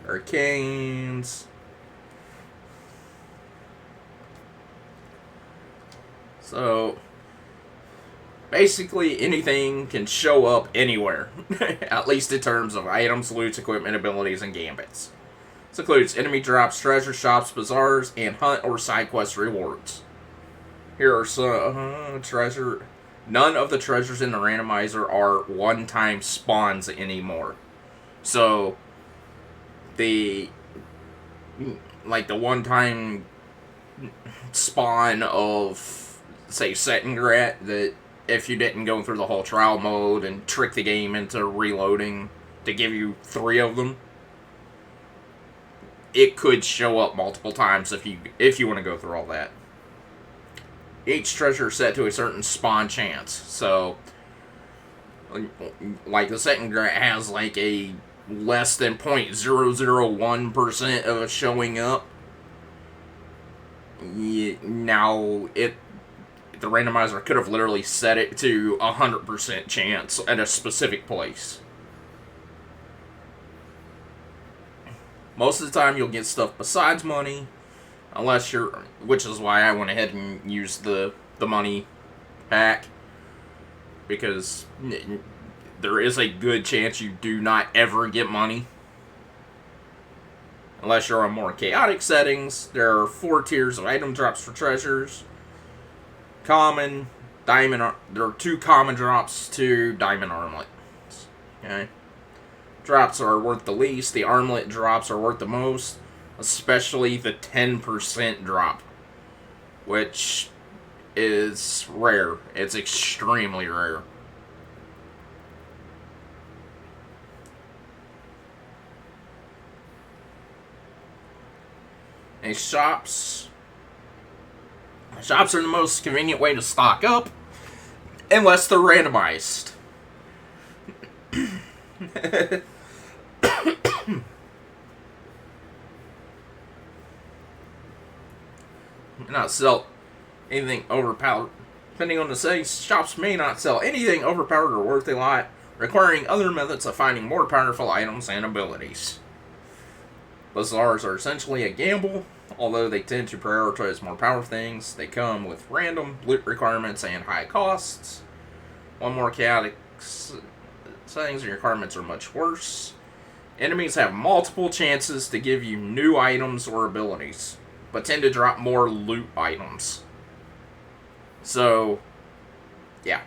Arcanes. So, basically anything can show up anywhere, at least in terms of items, loots, equipment, abilities, and gambits. This includes enemy drops, treasure shops, bazaars, and hunt or side quest rewards. Here are some treasure. None of the treasures in the randomizer are one-time spawns anymore. So, the one-time spawn of, say, Settingrat, that if you didn't go through the whole trial mode and trick the game into reloading to give you 3 of them, it could show up multiple times if you want to go through all that. Each treasure is set to a certain spawn chance. So, like the Settingrat has like a less than 0.001% of it showing up. Now, the randomizer could have literally set it to 100% chance at a specific place. Most of the time, you'll get stuff besides money, which is why I went ahead and used the money pack, because there is a good chance you do not ever get money. Unless you're on more chaotic settings. There are 4 tiers of item drops for treasures. Common, diamond. There are 2 common drops, 2 diamond armlets. Okay. Drops are worth the least. The armlet drops are worth the most. Especially the 10% drop, which is rare. It's extremely rare. And shops are the most convenient way to stock up, unless they're randomized. Not sell anything overpowered. Depending on the settings, shops may not sell anything overpowered or worth a lot, requiring other methods of finding more powerful items and abilities. Bazaars are essentially a gamble, although they tend to prioritize more powerful things. They come with random loot requirements and high costs. One more chaotic settings and requirements are much worse. Enemies have multiple chances to give you new items or abilities, but tend to drop more loot items. So, yeah.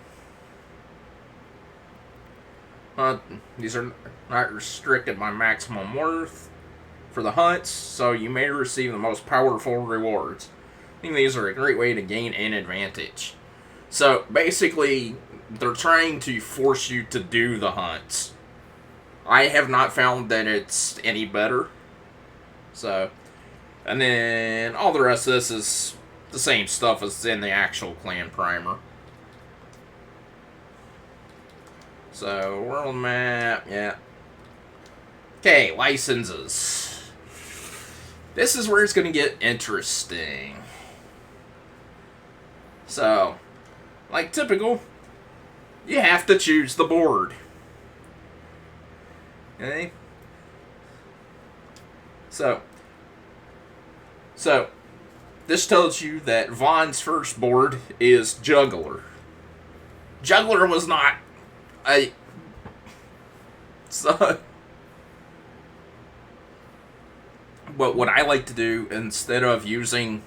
These are not restricted by maximum worth for the hunts, so you may receive the most powerful rewards. I think these are a great way to gain an advantage. So, basically, they're trying to force you to do the hunts. I have not found that it's any better. So, and then all the rest of this is the same stuff as in the actual clan primer. So, world map, yeah. Okay, licenses. This is where it's going to get interesting. So, like typical, you have to choose the board. Okay? So, this tells you that Vaughn's first board is Juggler. Juggler was not a... So, but what I like to do, instead of using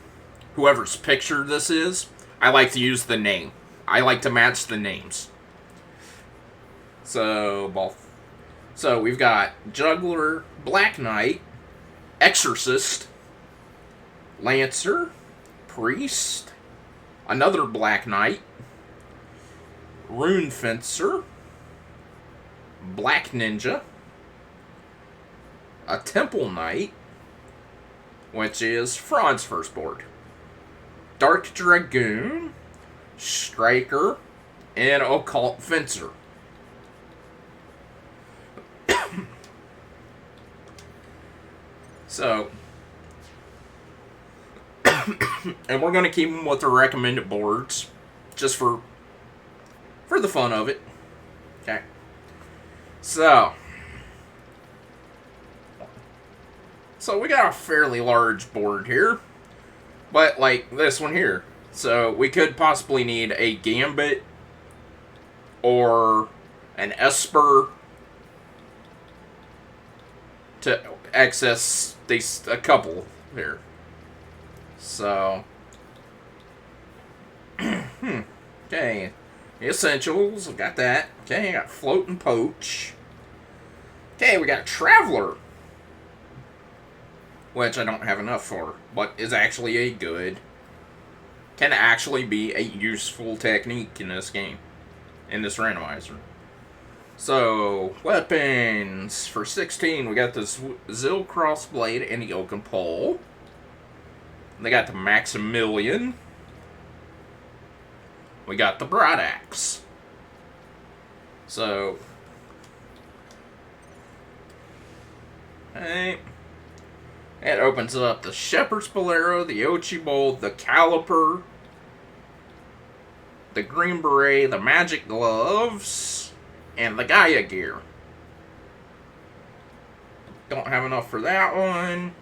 whoever's picture this is, I like to use the name. I like to match the names. So we've got Juggler, Black Knight, Exorcist, Lancer, Priest, another Black Knight, Rune Fencer, Black Ninja, a Temple Knight, which is Fraud's first board, Dark Dragoon, Striker, and Occult Fencer. So, and we're going to keep them with the recommended boards, just for the fun of it. Okay. So we got a fairly large board here, but like this one here. So we could possibly need a Gambit or an Esper to access these, a couple here. So, okay, the essentials, we got that. Okay, I got Float and Poach. Okay, we got Traveler, which I don't have enough for, but is actually a good, can actually be a useful technique in this game, in this randomizer. So, weapons. For 16, we got the Zill Crossblade and the Oaken Pole. They got the Maximilian. We got the Broadaxe. So, hey, it opens up the Shepherd's Bolero, the Ochibold, the Caliper, the Green Beret, the Magic Gloves, and the Gaia Gear. Don't have enough for that one.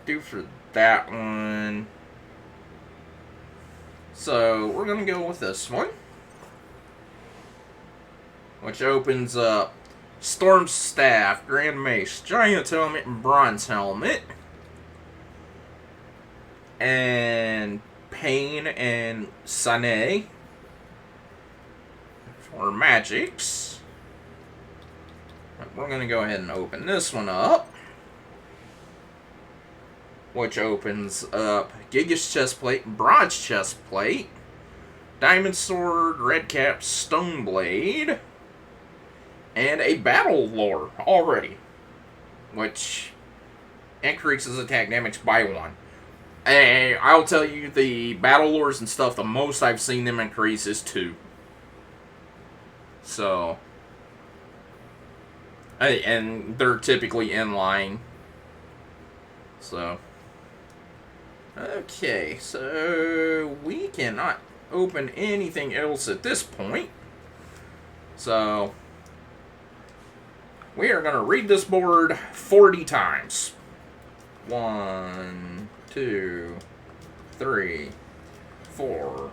Do for that one. So we're gonna go with this one, which opens up Storm Staff, Grand Mace, Giant Helmet, and Bronze Helmet, and Pain and Sane for magics. We're gonna go ahead and open this one up, which opens up Gigas Chestplate, Bronze Chestplate, Diamond Sword, Red Cap, Stone Blade, and a Battle Lore already, which increases attack damage by 1. And I'll tell you, the Battle Lores and stuff, the most I've seen them increase is 2. So, and they're typically in line. So, okay, so we cannot open anything else at this point. So, we are going to read this board 40 times. 1, 2, 3, 4,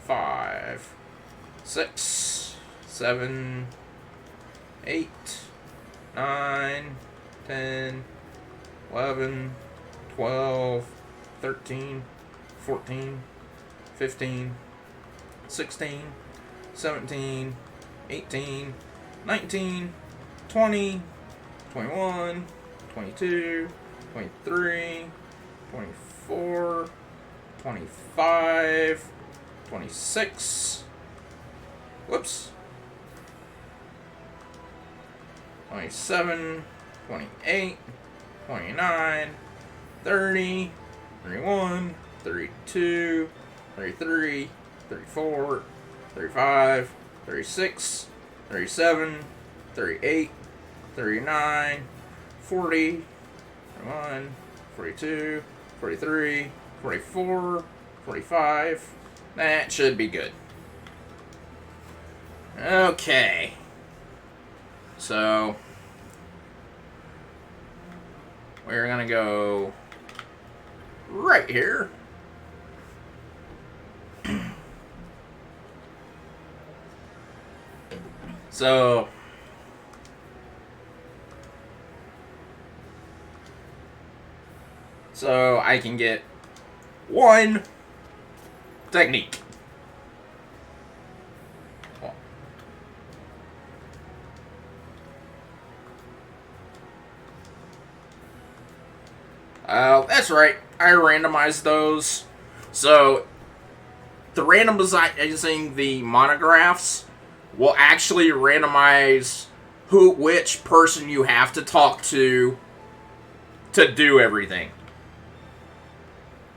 5, 6, 7, 8, 9, 10, 11, 12, 13, 14, 15, 16, 17, 18, 19, 20, 21, 22, 23, 24, 25, 26, whoops, 27, 28, 29, 30, 31, 32, 33, 34, 35, 36, 37, 38, 39, 40, 41, 42, 43, 44, 45. That should be good. Okay. So, we're going to go right here. So I can get one technique. That's right. I randomized those. So the randomizing the monographs will actually randomize which person you have to talk to do everything.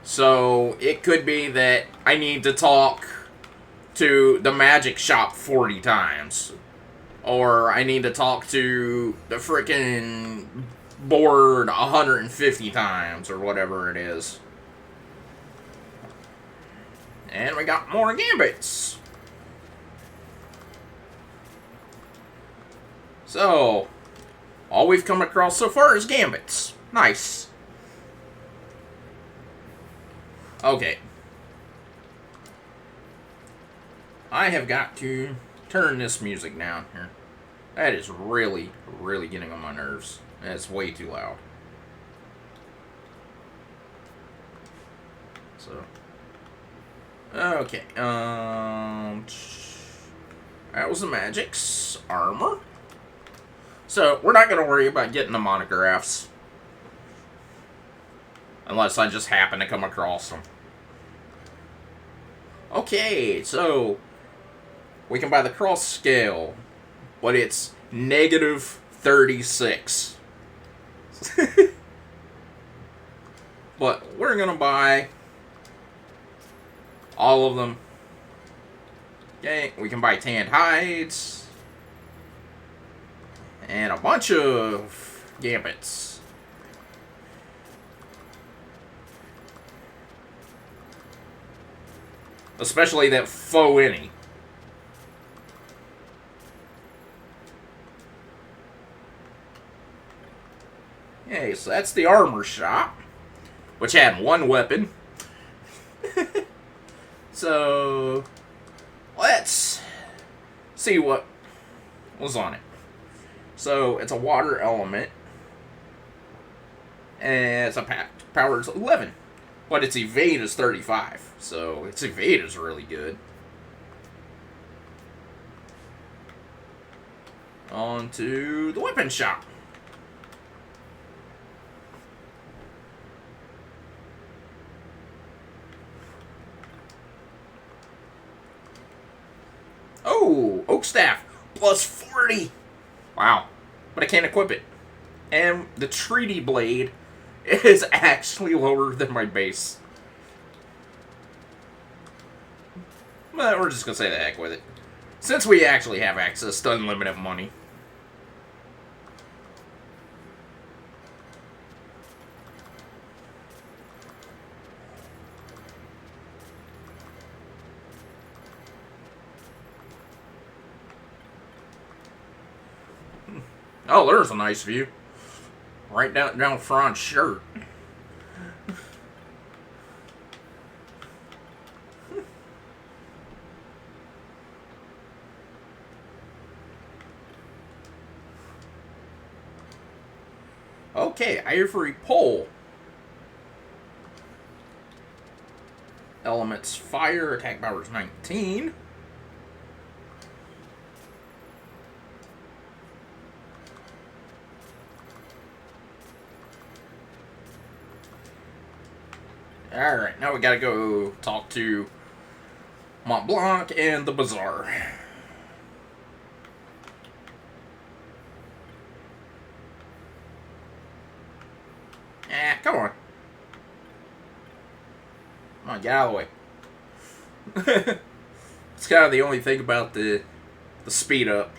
So it could be that I need to talk to the magic shop 40 times. Or I need to talk to the freaking board 150 times, or whatever it is. And we got more gambits. So, all we've come across so far is gambits. Nice. Okay. I have got to turn this music down here. That is really, really getting on my nerves. It's way too loud. So, okay. That was the magic's armor. So we're not going to worry about getting the monographs, unless I just happen to come across them. Okay, so we can buy the cross scale, but it's -36. But we're gonna buy all of them. Okay, we can buy tanned hides and a bunch of gambits. Especially that faux any. Okay, so that's the armor shop, which had one weapon. So, let's see what was on it. So, it's a water element, and it's a power is 11, but its evade is 35, so its evade is really good. On to the weapon shop. Oh, oak staff, plus 40. Wow, but I can't equip it. And the treaty blade is actually lower than my base. But we're just gonna say the heck with it, since we actually have access to unlimited money. Oh, there's a nice view. Right down front shirt. Okay, ivory pole. Elements fire, attack power is 19. Alright, now we gotta go talk to Mont Blanc and the Bazaar. Come on. Come on, get out of the way. It's kind of the only thing about the speed up.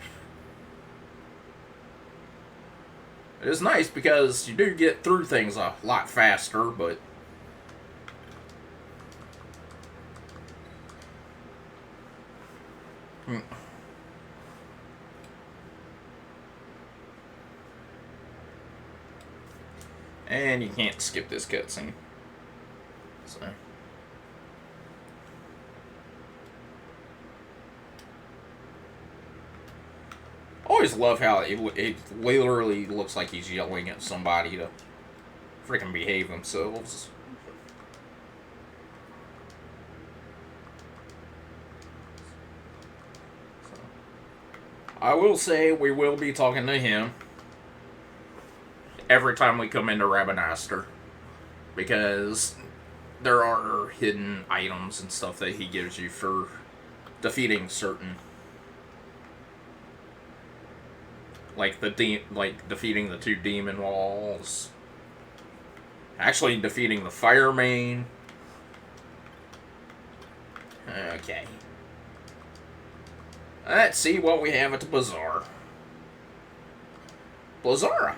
It is nice because you do get through things a lot faster, but and you can't skip this cutscene. So. Always love how it literally looks like he's yelling at somebody to freaking behave themselves. I will say we will be talking to him every time we come into Rabanastre, because there are hidden items and stuff that he gives you for defeating certain, like defeating the 2 demon walls, actually defeating the fire main. Okay. Let's see what we have at the bazaar. Blazara.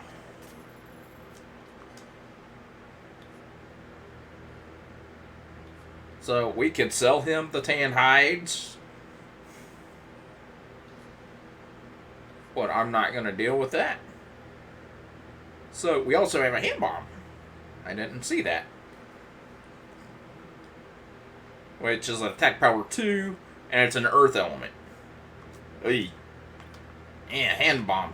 So we could sell him the tan hides. But I'm not going to deal with that. So we also have a hand bomb. I didn't see that. Which is an attack power 2, and it's an earth element. Hey. Yeah, hand bomb.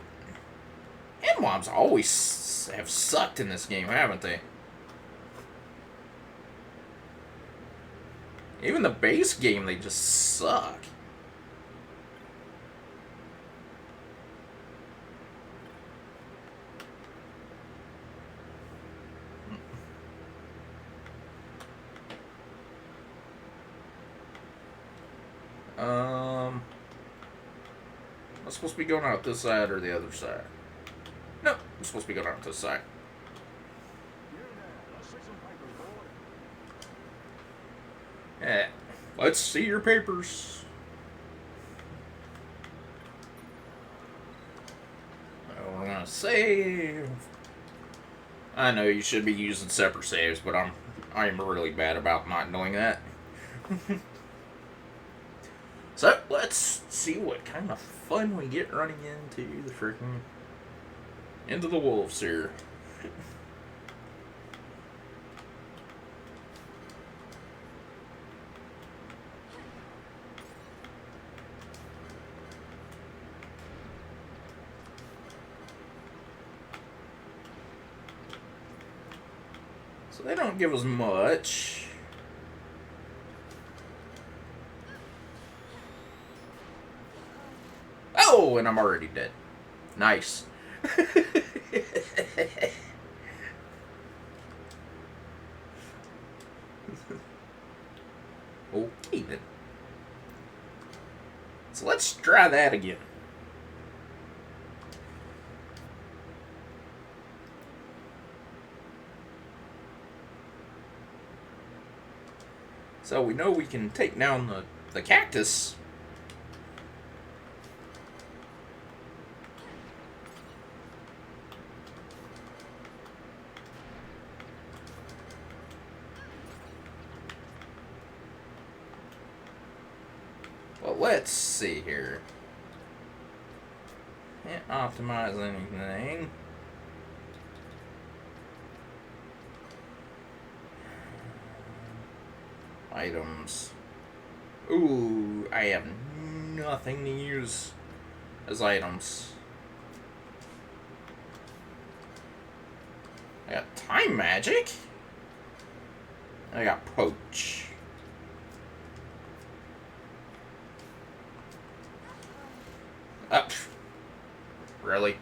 Hand bombs always have sucked in this game, haven't they? Even the base game, they just suck. Am I supposed to be going out this side or the other side? No, I'm supposed to be going out this side. Yeah, let's see your papers. We're gonna save. I know you should be using separate saves, but I'm really bad about not doing that. So let's see what kind of fun we get running into the wolves here. So they don't give us much. Oh, and I'm already dead. Nice. Okay then. So let's try that again. So we know we can take down the cactus. Well, let's see here. Can't optimize anything. Items. Ooh, I have nothing to use as items. I got time magic. I got poach. Really?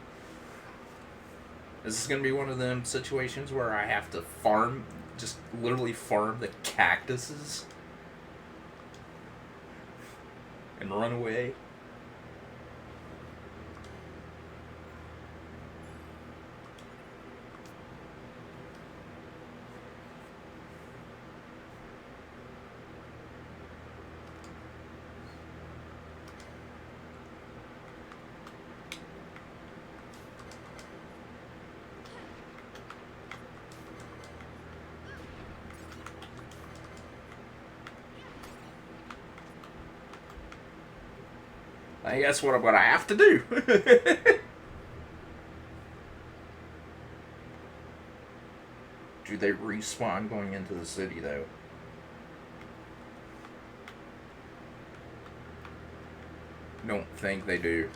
Is this gonna be one of them situations where I have to farm, just literally farm the cactuses and run away? I guess what I'm gonna have to do. Do they respawn going into the city though? don't think they do.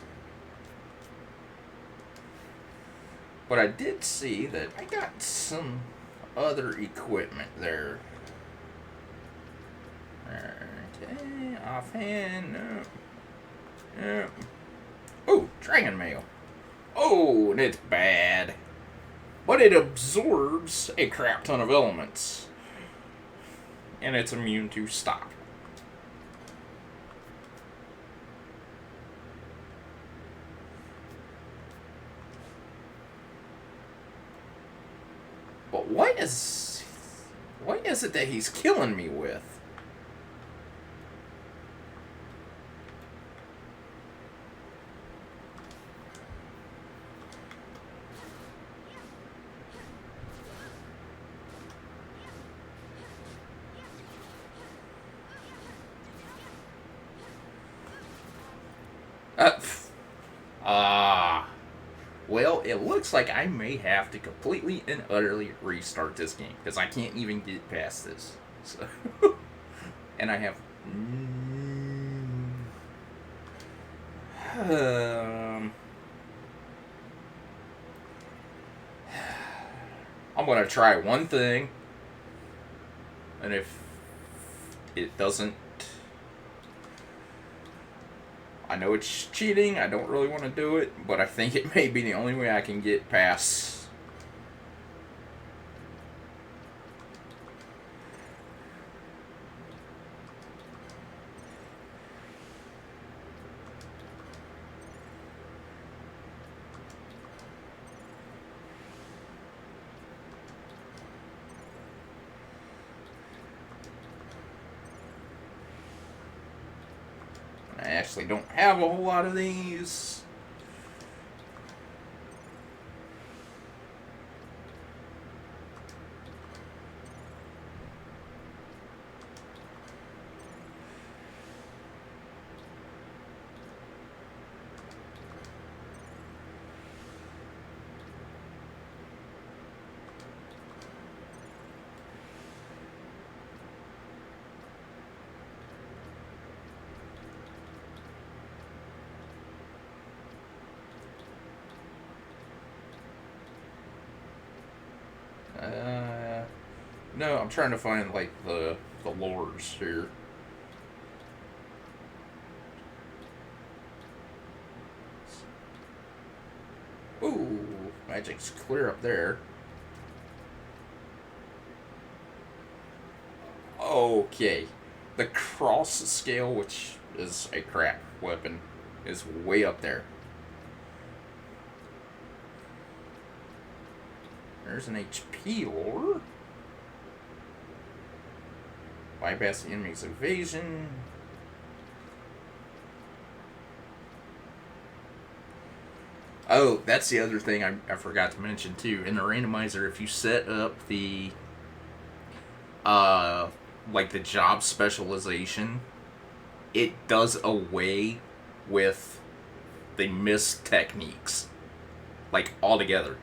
But I did see that I got some other equipment there. Okay, offhand, no. Yeah. Oh, dragon mail. Oh, and it's bad. But it absorbs a crap ton of elements. And it's immune to stock. But what is it that he's killing me with? Well, it looks like I may have to completely and utterly restart this game because I can't even get past this. So, and I have. I'm gonna try one thing, and if it doesn't, I know it's cheating, I don't really want to do it, but I think it may be the only way I can get past. I actually don't have a whole lot of these. No, I'm trying to find like the lures here. Ooh, magic's clear up there. Okay, the cross scale, which is a crap weapon, is way up there. There's an HP lure. Bypass the enemy's evasion. Oh, that's the other thing I forgot to mention too. In the randomizer, if you set up the like the job specialization, it does away with the missed techniques. Like altogether.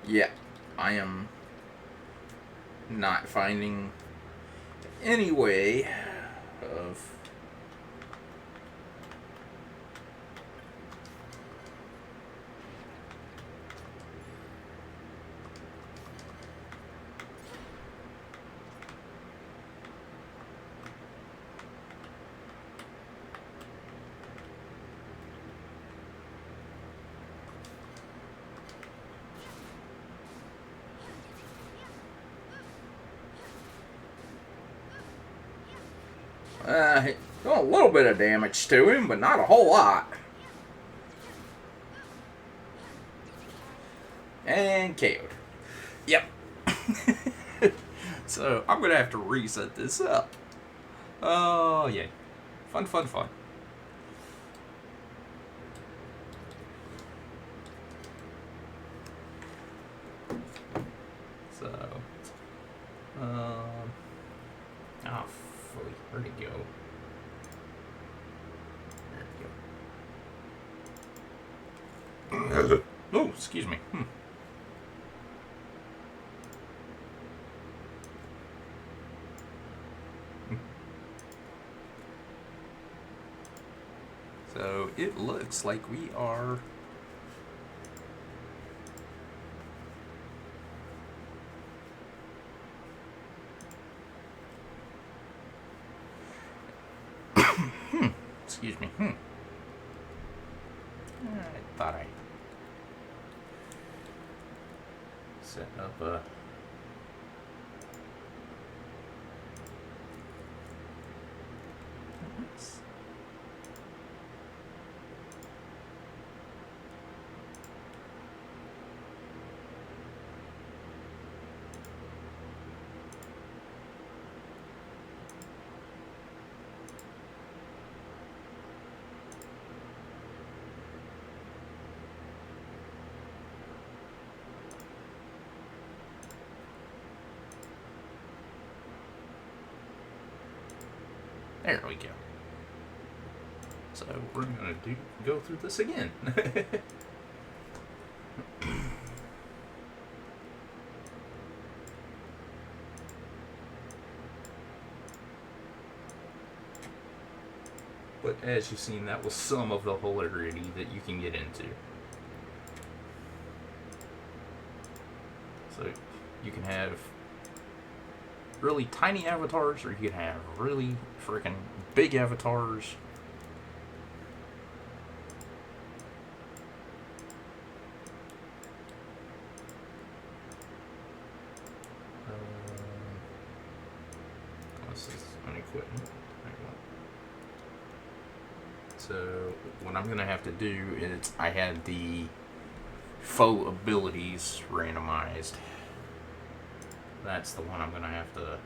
Yeah, I am not finding any way of. Doing a little bit of damage to him, but not a whole lot. And KO'd. Yep. So, I'm going to have to reset this up. Oh, yeah. Fun, fun, fun. So, oh, fully. Where'd it go? There we go. Oh, excuse me. So it looks like we are excuse me. I thought I set up a there we go. So we're gonna go through this again. But as you've seen, that was some of the hilarity that you can get into. So you can have really tiny avatars, or you can have really freaking big avatars. This is unequipment. So what I'm gonna have to do is I had the faux abilities randomized. That's the one I'm gonna have to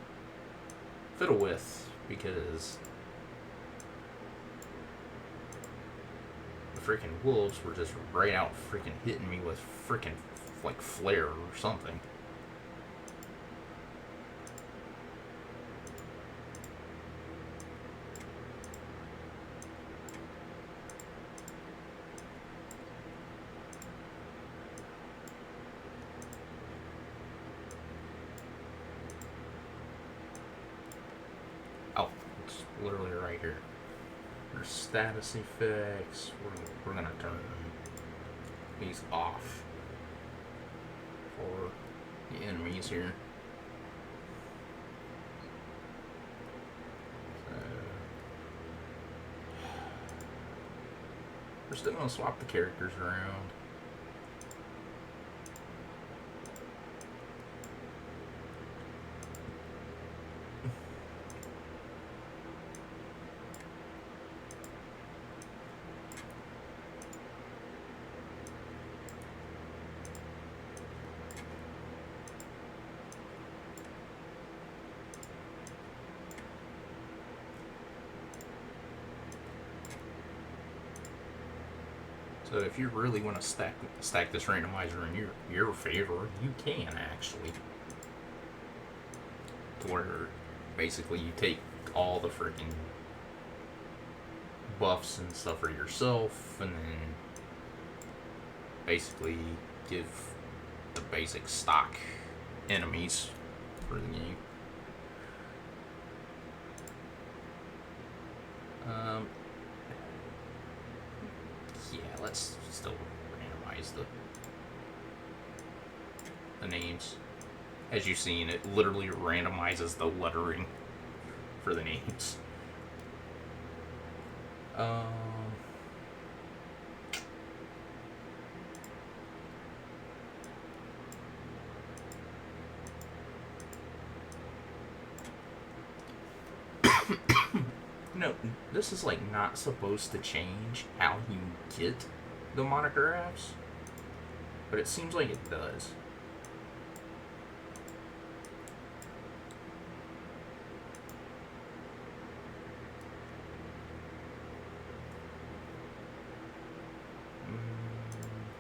fiddle with because the freaking wolves were just right out freaking hitting me with freaking like flare or something. Oh, it's literally right here. There's status effects. We're gonna turn these off for the enemies here. So we're still gonna swap the characters around. So if you really want to stack this randomizer in your favor, you can actually. To where basically you take all the freaking buffs and stuff for yourself, and then basically give the basic stock enemies for the game. Yeah, let's still randomize the names. As you've seen, it literally randomizes the lettering for the names. No, this is like not supposed to change how you get the monographs, but it seems like it does.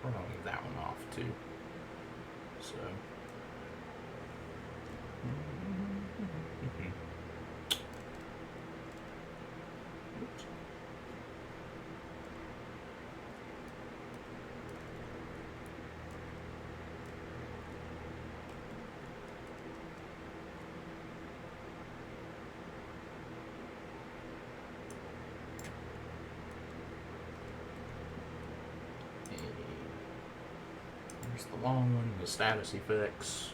We're gonna leave that one off too. So. That's the long one, the status effects.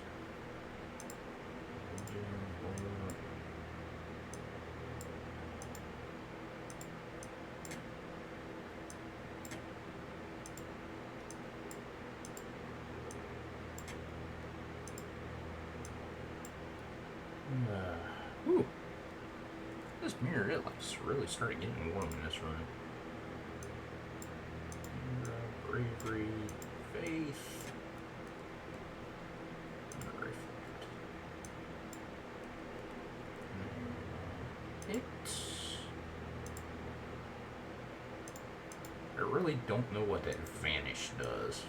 Ooh. This mirror, it really started getting warm in this room. Bravery, faith, reflect. I really don't know what that vanish does,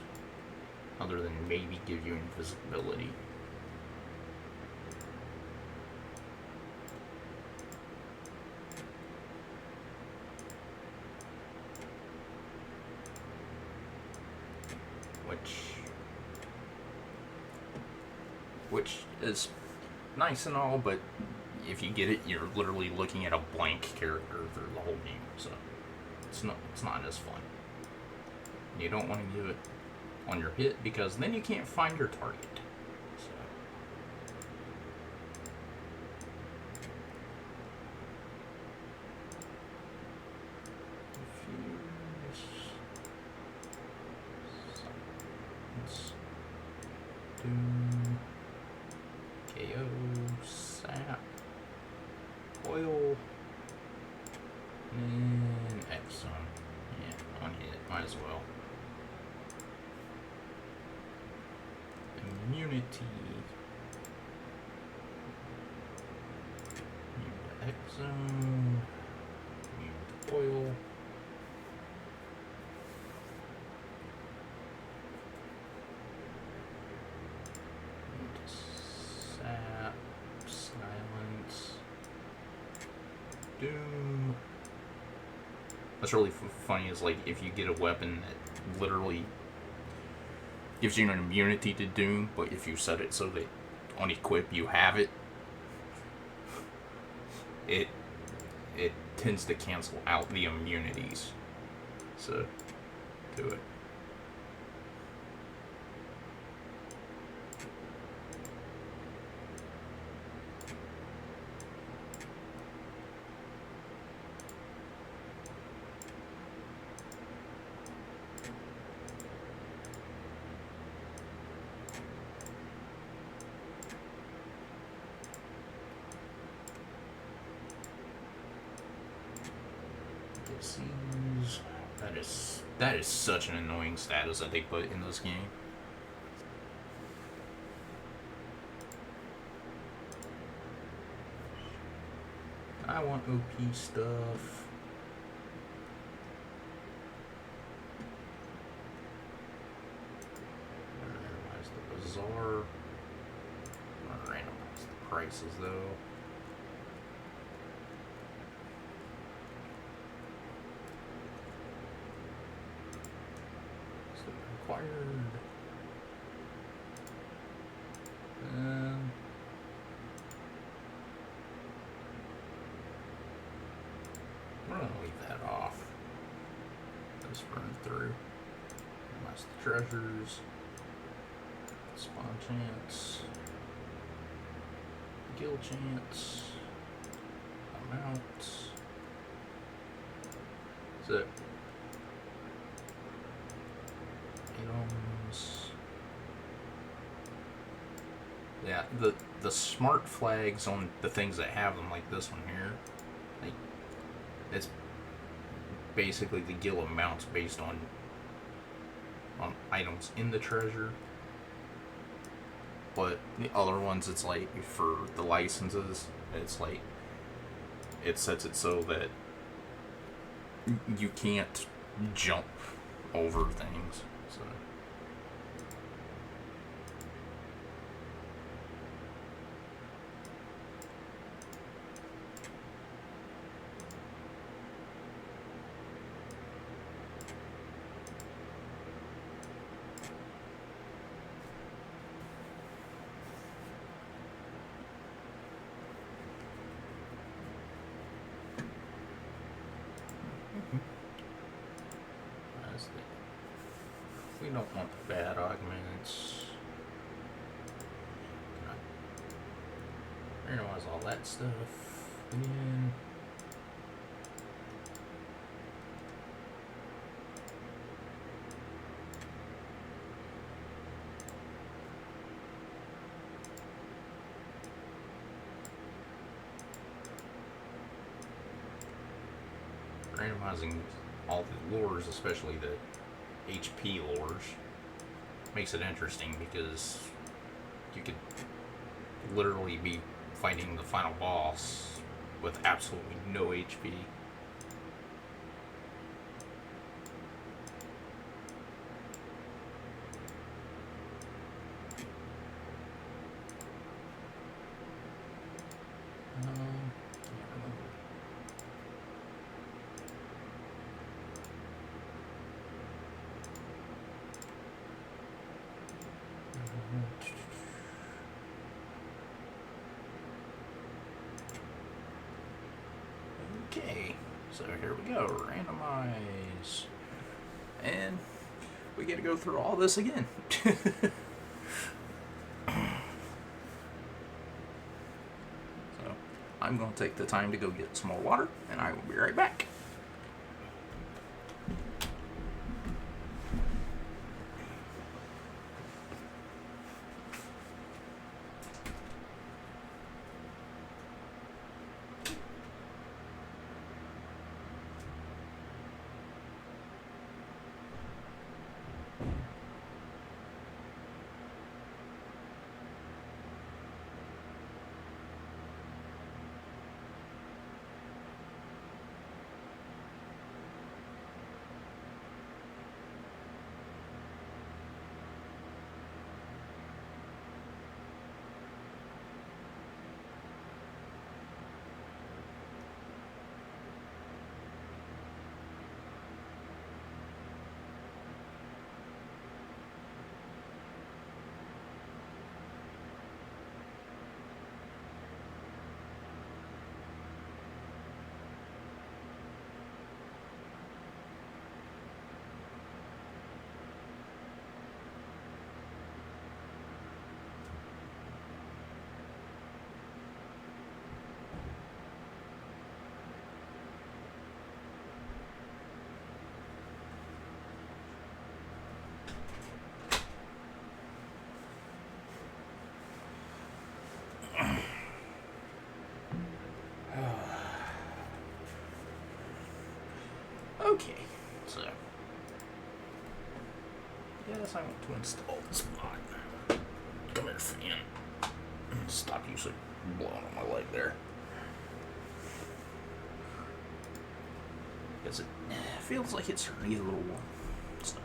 other than maybe give you invisibility. Which is nice and all, but if you get it, you're literally looking at a blank character through the whole game, so it's not as fun. You don't want to give it on your hit because then you can't find your target. So. Doom, KO, sap, oil, and Exxon. Yeah, on hit, might as well. Immunity. Exxon, oil. Doom. What's really funny is, like, if you get a weapon that literally gives you an immunity to Doom, but if you set it so that on equip you have it, it tends to cancel out the immunities. So, do it. That is such an annoying status that they put in this game. I want OP stuff. Randomize the bazaar. Not randomize the prices though. Required. We're gonna leave that off. Just run through. Minimize the treasures. Spawn chance. Guild chance. Amount. That's it. Items. Yeah, the smart flags on the things that have them, like this one here, like, it's basically the guild amounts based on items in the treasure. But the other ones, it's like for the licenses, it's like it sets it so that you can't jump over things. So. We don't want the bad augments. Randomize all that stuff. And randomizing all the lures, especially the HP lures, makes it interesting because you could literally be fighting the final boss with absolutely no HP. Okay, so here we go, randomize. And we get to go through all this again. So, I'm going to take the time to go get some more water, and I will be right back. Okay, so yes, I want to install this mod. Come here, fan. Stop you from blowing on my leg there. Because it feels like it's starting to get a little warm. So.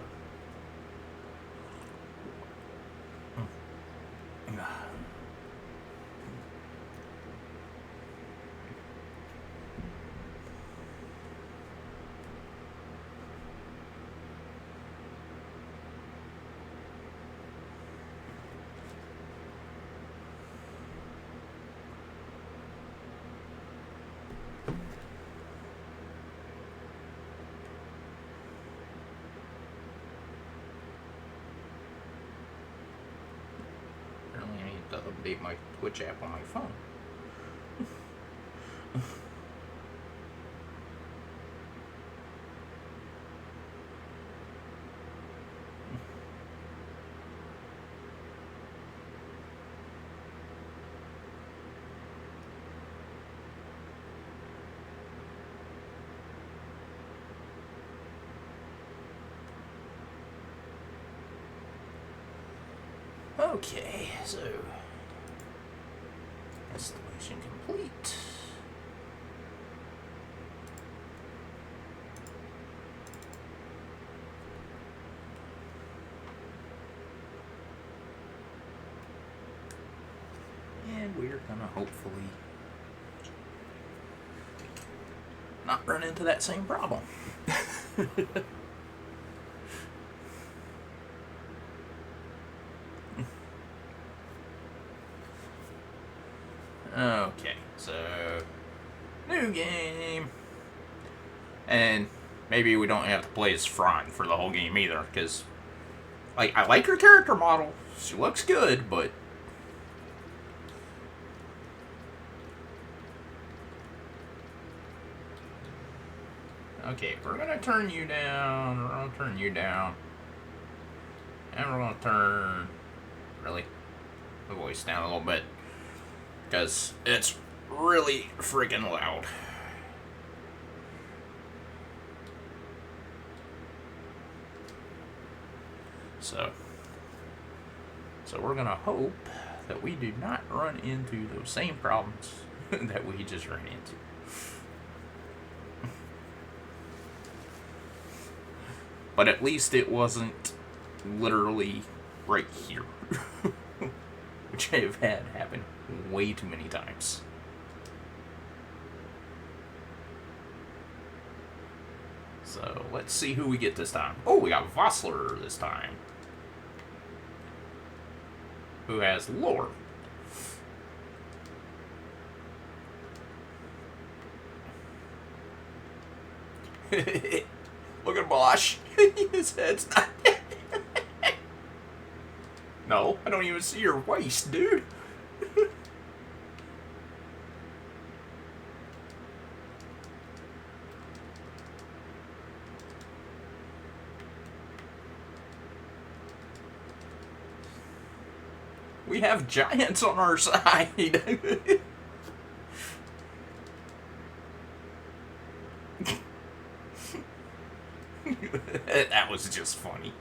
To update my Twitch app on my phone. Okay, so installation complete. And we're gonna hopefully not run into that same problem. Okay, so new game, and maybe we don't have to play as Fron for the whole game either, because Like, I like her character model. She looks good, but okay, we're gonna turn you down. We're gonna turn you down, and we're gonna turn really the voice down a little bit because it's really freaking loud. So we're gonna hope that we do not run into those same problems that we just ran into. But at least it wasn't literally right here, which I have had happen way too many times. So let's see who we get this time. Oh, we got Vossler this time, who has lore. Look at Bosch. His head's not. No, I don't even see your waist, dude. We have giants on our side. That was just funny.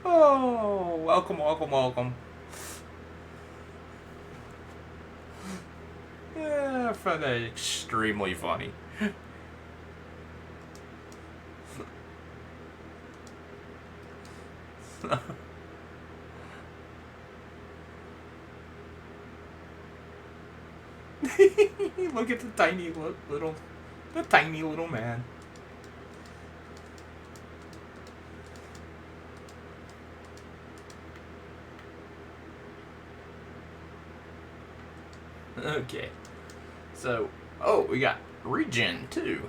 Oh, welcome, welcome, welcome. Yeah, I found that extremely funny. Look at the tiny little man. Okay, so we got regen too.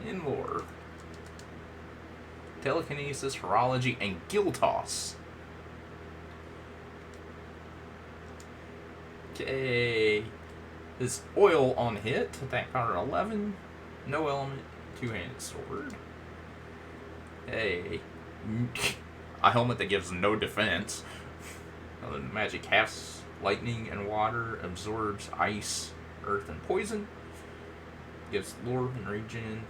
In lore, telekinesis, horology, and gill toss. Okay. This oil on hit, attack power 11, no element, two-handed sword. Hey, a helmet that gives no defense. Magic halves lightning and water, absorbs ice, earth, and poison. Gives lore and regen.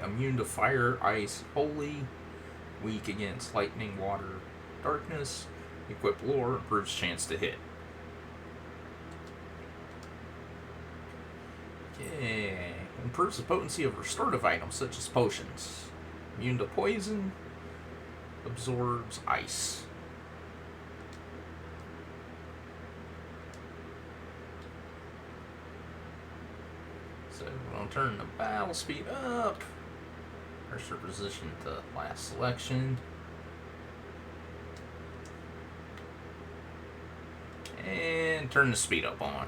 Immune to fire, ice, holy. Weak against lightning, water, darkness. Equip lore, improves chance to hit. Okay. Improves the potency of restorative items such as potions. Immune to poison. Absorbs ice. So we're going to turn the battle speed up. Pressure position to last selection. And turn the speed up on.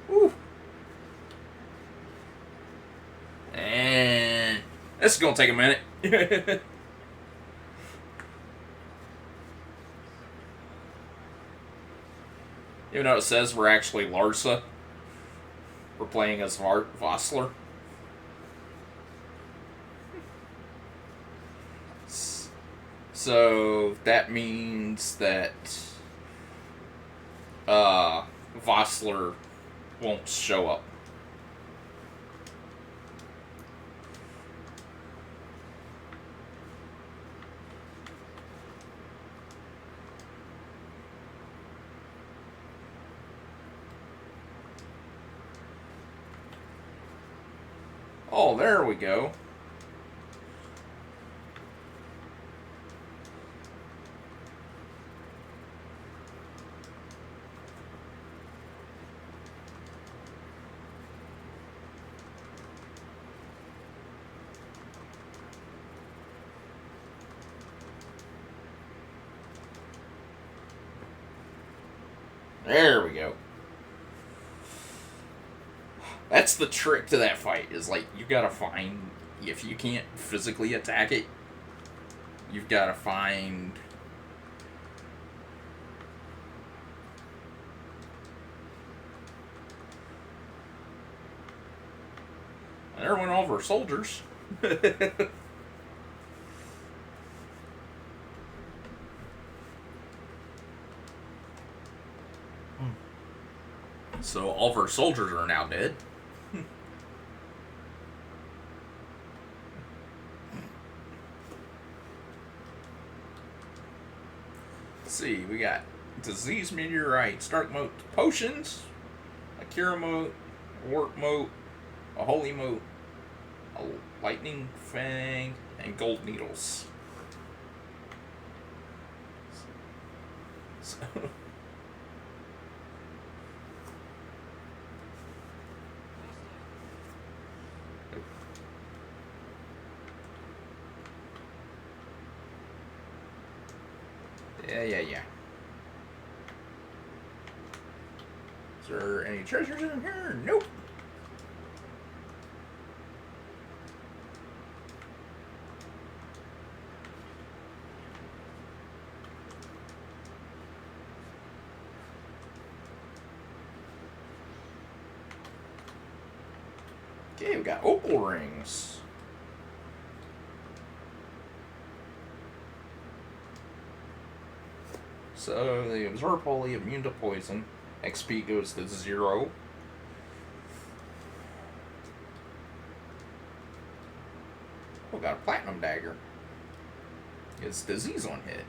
Woo. And this is going to take a minute. Even though it says we're actually Larsa, we're playing as Vossler. So that means that Vossler won't show up. Oh, there we go. There we go. That's the trick to that fight, is like, you gotta find, if you can't physically attack it, you've gotta find... There went all of our soldiers. So all of our soldiers are now dead. Let's see, we got disease meteorite, stark mote, potions, a cure mote, a warp mote, a holy mote, a lightning fang, and gold needles. So yeah. Is there any treasures in here? Nope. Okay, we got opal rings. So they absorb wholly, immune to poison. XP goes to 0. Oh, got a platinum dagger. It's disease on hit.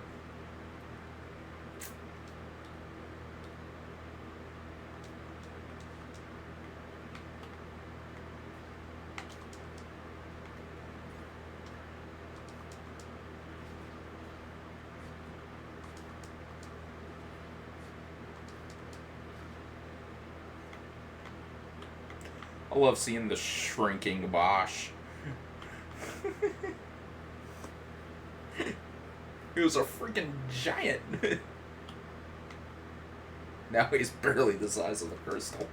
I love seeing the shrinking Bosch. He was a freaking giant. Now he's barely the size of the crystal.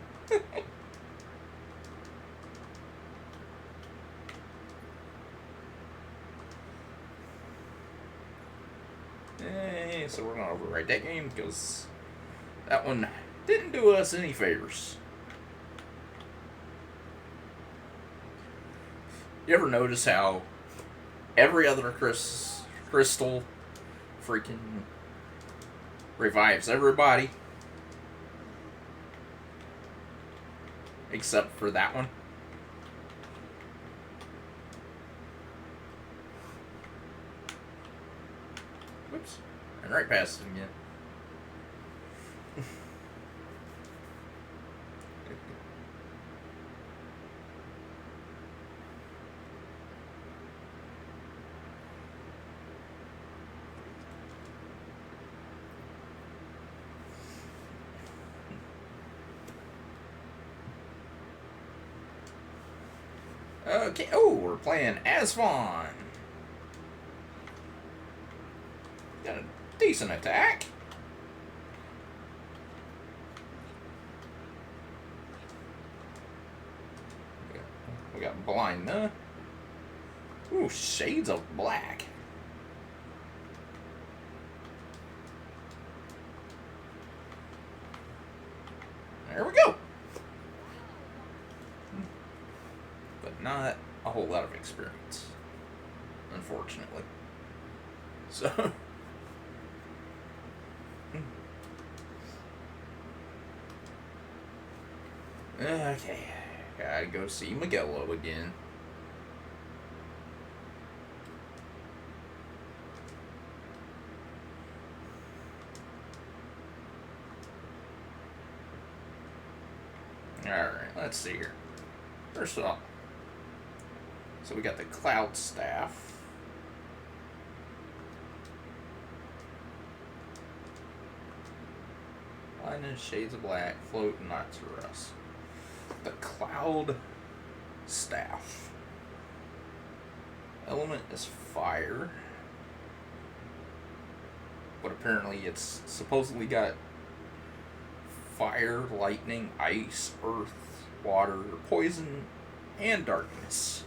So we're going to overwrite that game because that one didn't do us any favors. You ever notice how every other crystal freaking revives everybody except for that one? Whoops. And right past it again. Okay, oh, we're playing Asvon. Got a decent attack. We got Blind, huh? Ooh, Shades of Black. There we go. But not a whole lot of experience, unfortunately. So... Okay, gotta go see Magello again. Alright, let's see here. First off, so we got the Cloud Staff. Lightning, Shades of Black, Float, and Not to Rust. The Cloud Staff. Element is fire. But apparently it's supposedly got fire, lightning, ice, earth, water, poison, and darkness.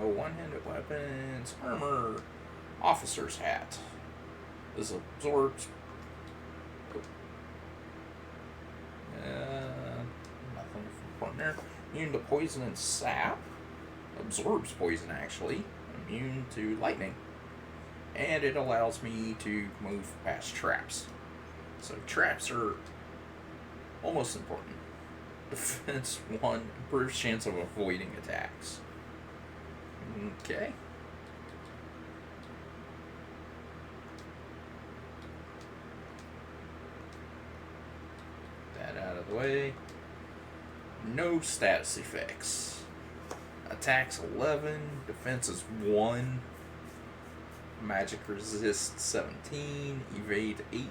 No one-handed weapons, armor, officer's hat. This absorbs. Nothing important there. Immune to poison and sap. Absorbs poison, actually. Immune to lightning. And it allows me to move past traps. So traps are almost important. Defense 1, improves chance of avoiding attacks. Okay. That out of the way. No status effects. Attacks 11, defense is 1, magic resist 17, evade 8,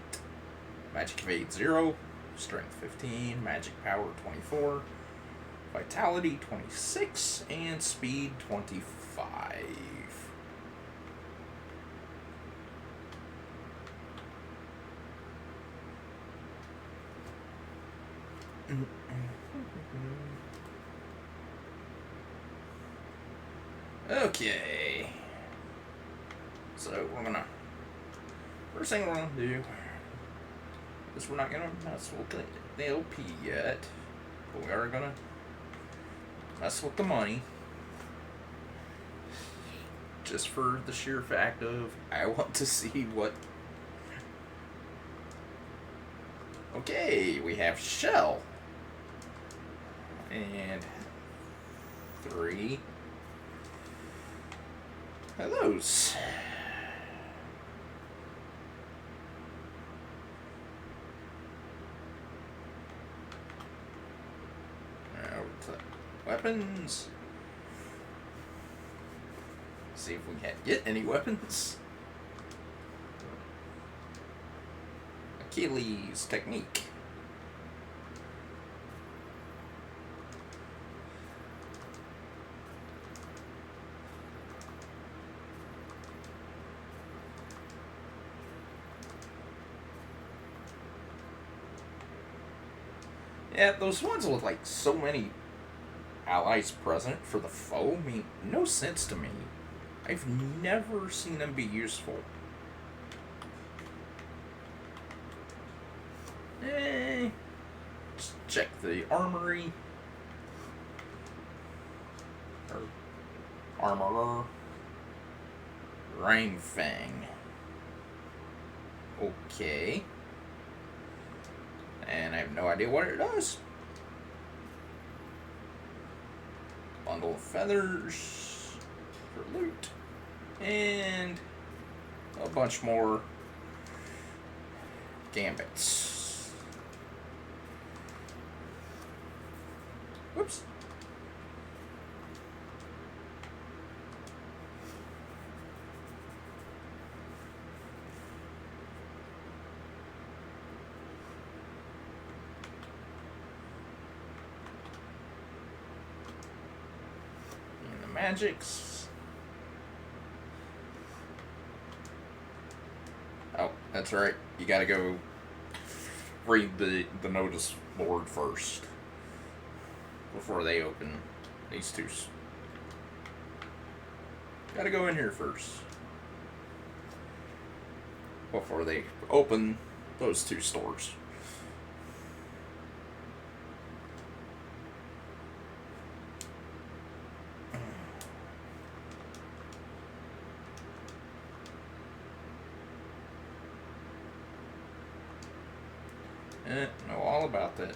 magic evade 0, strength 15, magic power 24, vitality 26, and speed 25. Okay. So we're gonna. First thing we're gonna do is we're not gonna mess with the LP yet, but we are gonna mess with the money. Just for the sheer fact of I want to see what. Okay, we have shell. And 3 of those. Now weapons. See if we can get any weapons. Achilles technique. Yeah, those ones look like so many allies present for the foe. I mean, no sense to me. I've never seen them be useful. Just check the armory. Or armorer. Rain Fang. Okay. And I have no idea what it does. Bundle of feathers for loot. And a bunch more gambits. Whoops. Magics. Oh, that's right. You gotta go read the notice board first before they open these two. Gotta go in here first before they open those two stores. Know all about that.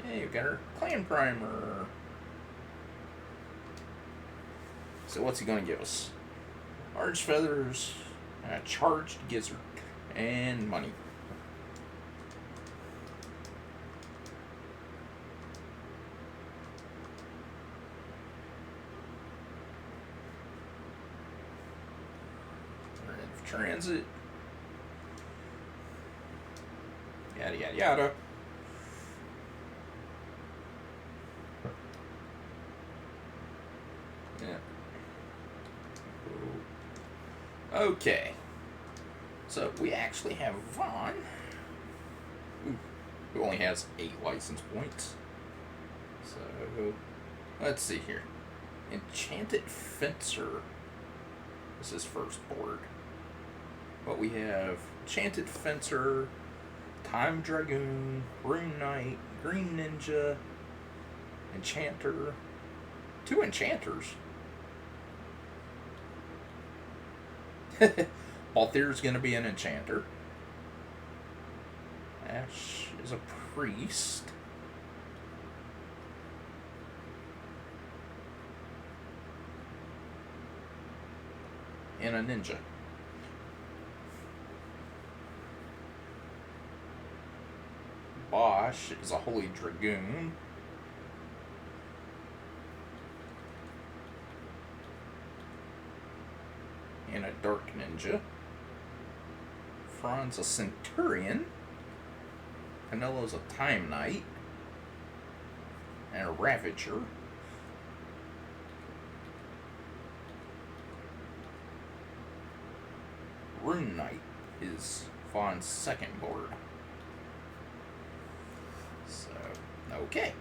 Yeah, you got our clan primer. So what's he gonna give us? Large feathers, charged gizzard, and money. We're in transit. Yada yada yada. Yeah. Okay. So we actually have Vaughn, who only has 8 license points. So let's see here. Enchanted Fencer is his first board. But we have Enchanted Fencer, Time Dragoon, Rune Knight, Green Ninja, Enchanter, 2 Enchanters. Balthier's going to be an Enchanter. Ash is a Priest. And a Ninja. Bosch is a Holy Dragoon. And a Dark Ninja. Franz a Centurion. Canelo's a Time Knight. And a Ravager. Rune Knight is Fawn's second board. So, okay.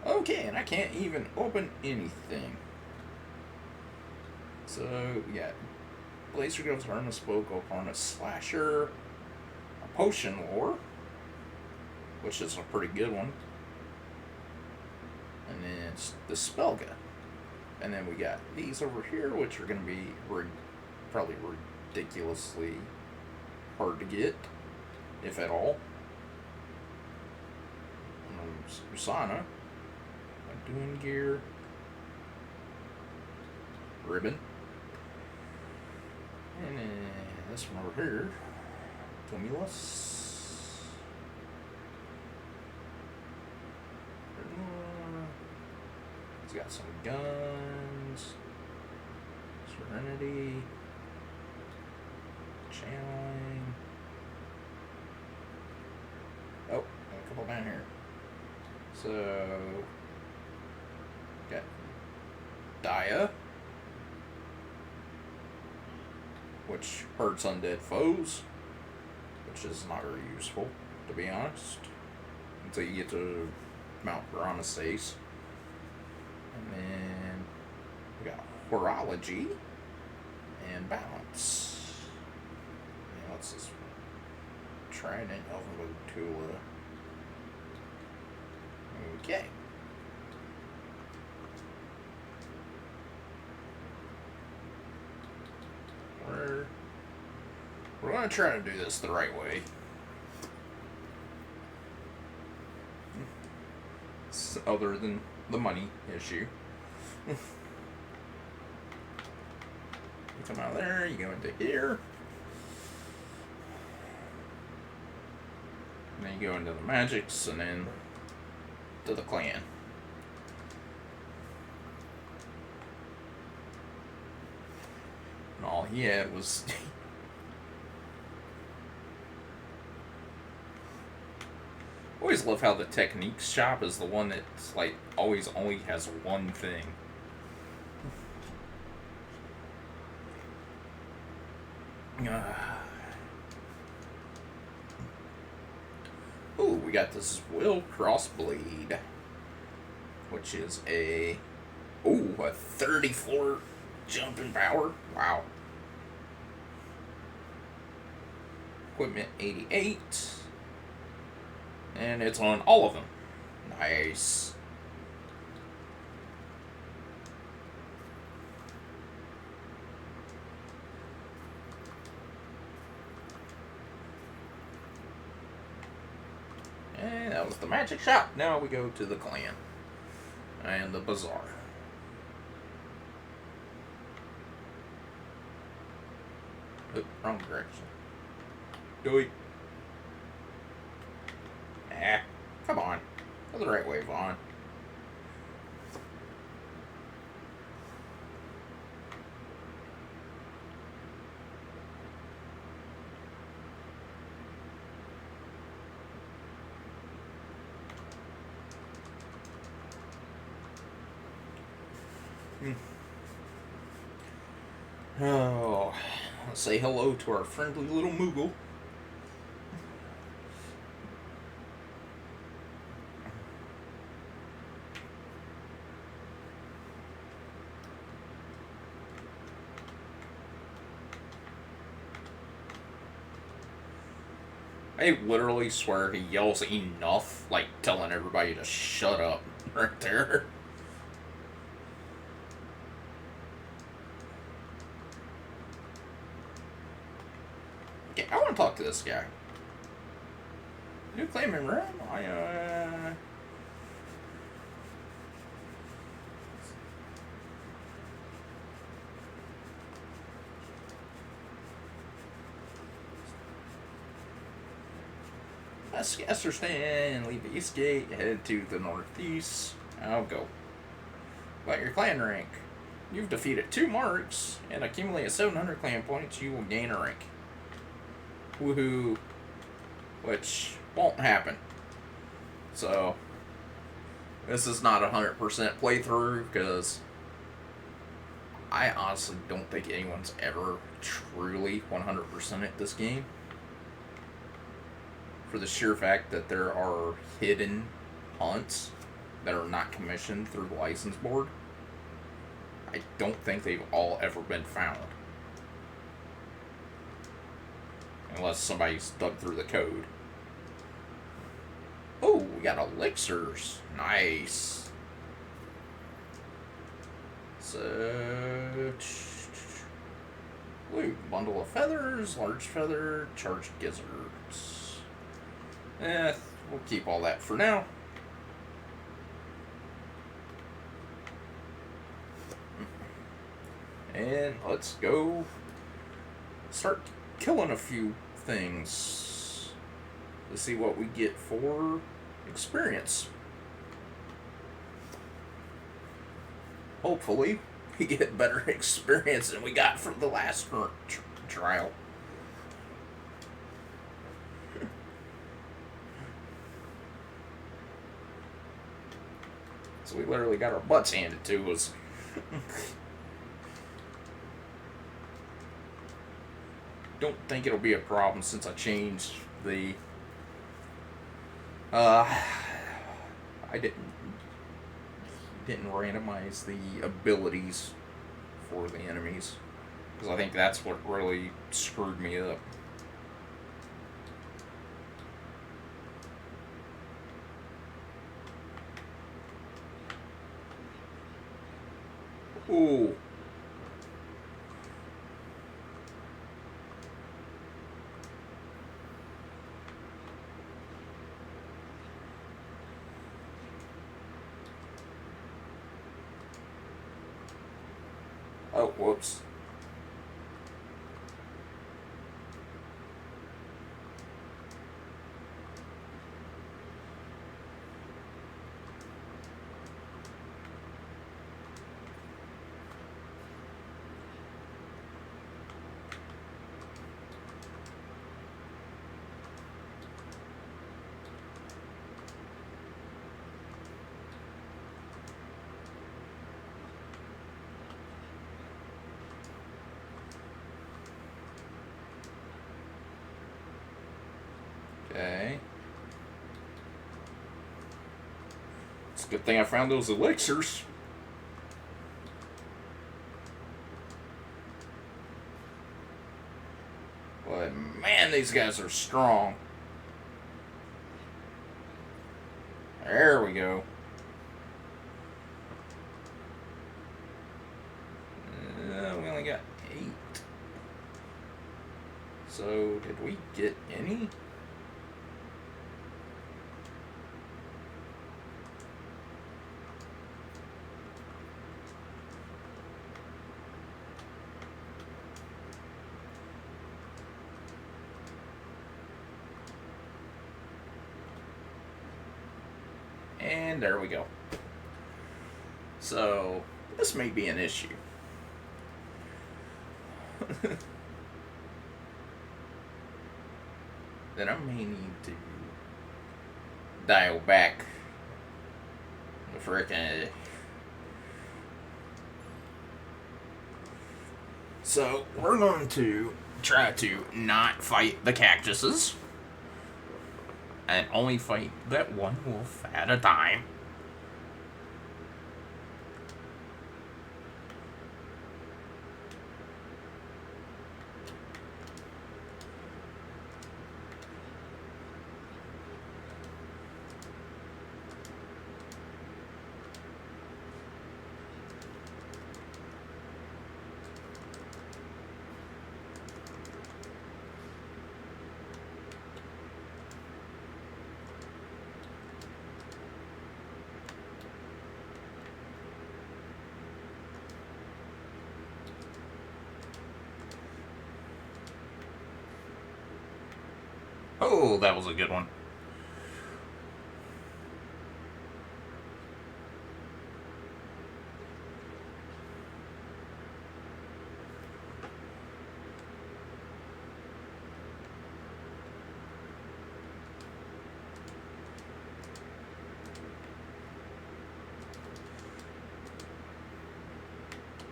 Okay, and I can't even open anything. So, we got Blazer Goes Harness Vocal Harness Slasher, a Potion Lore, which is a pretty good one. And then it's the Spelga. And then we got these over here, which are going to be probably ridiculously hard to get, if at all. Usana, a Doing Gear, Ribbon. And then this one over here, Tumulus. It's got some guns, Serenity, channeling. Oh, got a couple down here. So, got Dia, which hurts undead foes, which is not very useful, to be honest, until you get to Mount Piranha's Ace. And then we got Horology and Balance. And what's this one? Trident, Elven Tula. Okay. We're going to try to do this the right way. Other than the money issue. You come out of there, you go into here. And then you go into the magics, and then to the clan. And all he had was I always love how the Techniques shop is the one that's like always only has one thing. Ooh, we got this Will Crossblade, which is a 34 jumping power. Wow. Equipment 88. And it's on all of them. Nice. And that was the magic shop. Now we go to the clan. And the bazaar. Oop, wrong direction. Do it. Come on. Go the right way, Vaughn. Oh, let's say hello to our friendly little Moogle. I literally swear he yells enough, like telling everybody to shut up right there. Okay, I want to talk to this guy. New claim in room? Scaster stand, leave the east gate, head to the northeast. I'll go. About your clan rank. You've defeated 2 marks and accumulated 700 clan points. You will gain a rank. Woohoo. Which won't happen. So, this is not a 100% playthrough because I honestly don't think anyone's ever truly 100% at this game. For the sheer fact that there are hidden hunts that are not commissioned through the license board. I don't think they've all ever been found. Unless somebody's dug through the code. Oh, we got elixirs. Nice. So, blue bundle of feathers, large feather, charged gizzards. We'll keep all that for now. And let's go start killing a few things to see what we get for experience. Hopefully, we get better experience than we got from the last trial. So we literally got our butts handed to us. Don't think it'll be a problem since I changed the... I didn't randomize the abilities for the enemies. Because I think that's what really screwed me up. Ooh. Oh, whoops. Okay. It's a good thing I found those elixirs. But man, these guys are strong. There we go. We only got 8. So, did we get any? And there we go. So, this may be an issue. Then I may need to dial back the frickin' So we're going to try to not fight the cactuses and only fight that one wolf at a time. Oh, that was a good one.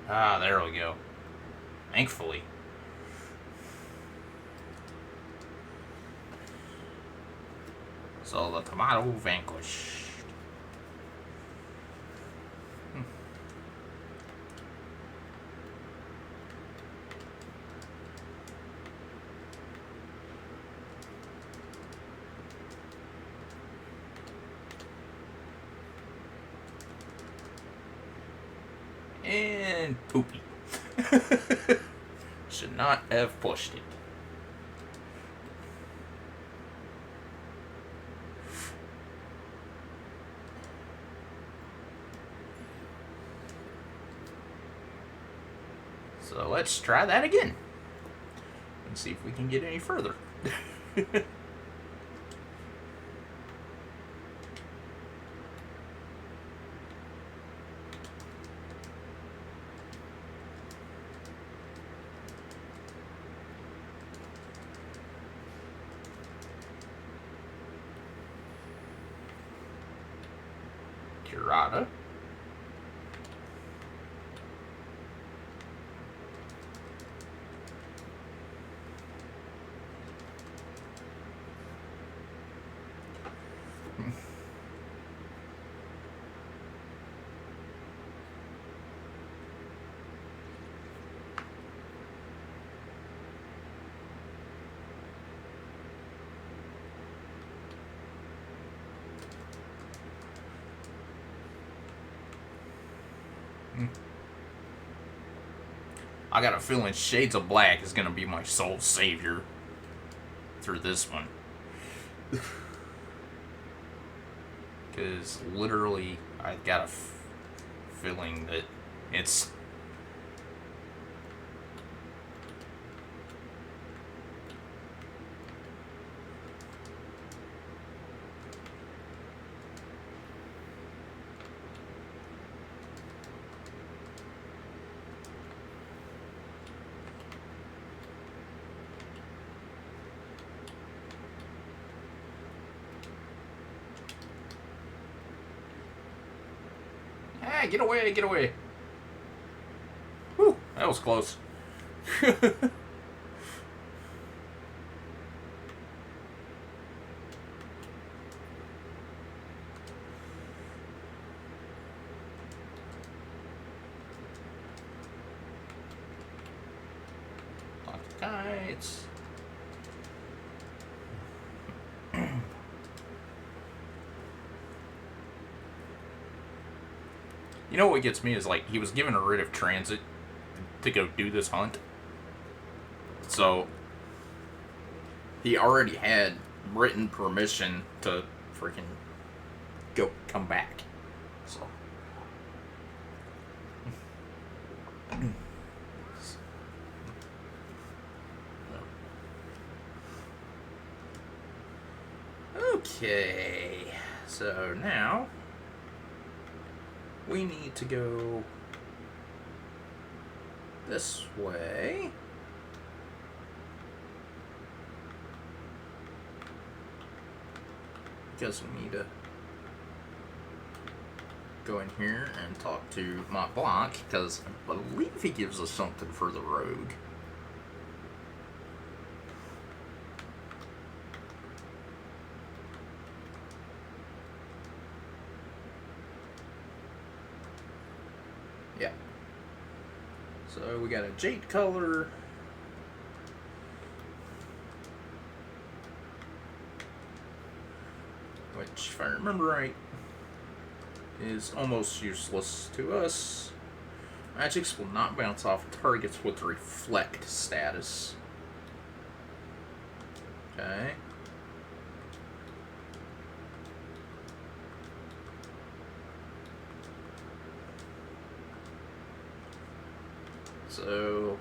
Ah, there we go. Thankfully. So the tomato vanquished. And poopy. Should not have pushed it. So let's try that again and see if we can get any further. Curata. I got a feeling Shades of Black is going to be my sole savior through this one. Because literally, I've got a feeling that it's... Ah, get away, get away. Whew, that was close. Kites. You know what gets me is, like, he was given a writ of transit to go do this hunt. So, he already had written permission to freaking come back. So. Okay. So now we need to go this way. Because we need to go in here and talk to Mont Blanc, because I believe he gives us something for the rogue. Yeah. So we got a jade color. Which, if I remember right, is almost useless to us. Magics will not bounce off targets with reflect status. Okay. So,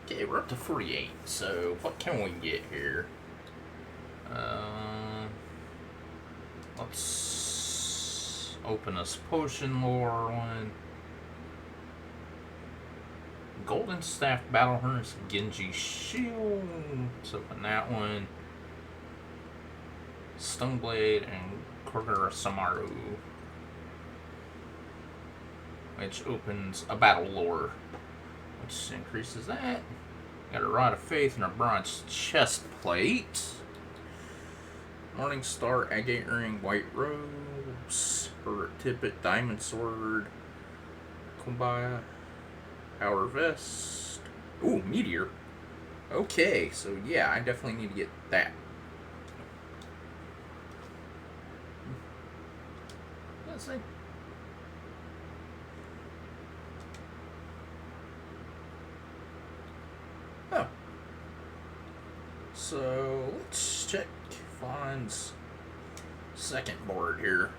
okay, we're up to 48. So, what can we get here? Let's open this potion lore one. Golden Staff Battle Harness Genji Shield. Let's open that one. Stoneblade and Kogura Samaru. Which opens a battle lore. Which increases that. Got a Rod of Faith and a bronze chest plate. Morning Star, Agate Ring, White Robes, Bird Tippet, Diamond Sword, Kumbaya, Power Vest. Ooh, Meteor. Okay, so yeah, I definitely need to get that. Let's see. Oh. So, let's check Fawn's second board here.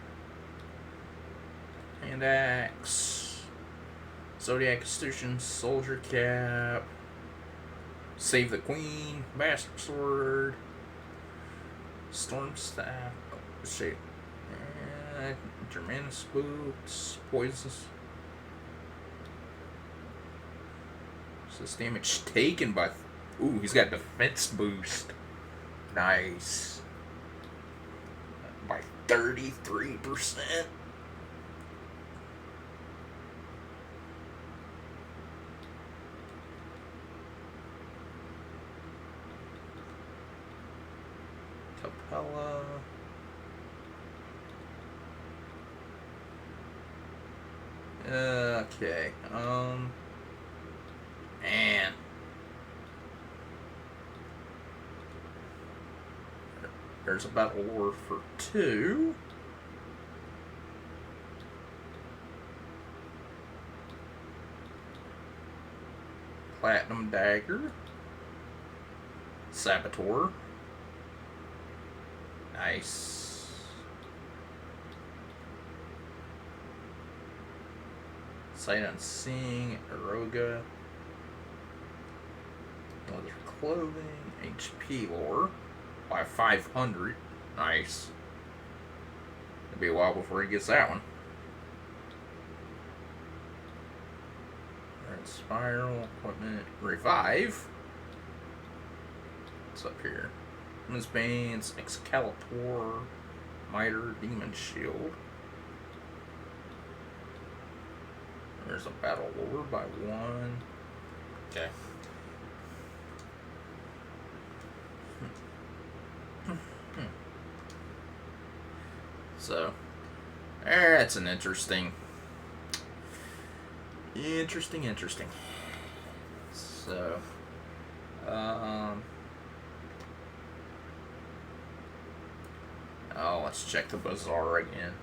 Hand Axe, Zodiac Constitution, Soldier Cap, Save the Queen, Bastard Sword, Storm Staff, oh shit, Germanus Boots, Poisons. So this damage taken by, ooh, he's got defense boost. Nice. By 33%. Capella. Okay. Man. There's a battle lore for 2. Platinum Dagger. Saboteur. Nice. Sight Unseen, Eroga. Leather Clothing, HP lore. By 500. Nice. It'll be a while before he gets that one. Alright, Spiral, Equipment, Revive. What's up here? Women's Banes, Excalibur, Miter, Demon Shield. There's a battle lore by 1. Okay. So, that's an interesting. So, oh, let's check the bazaar again.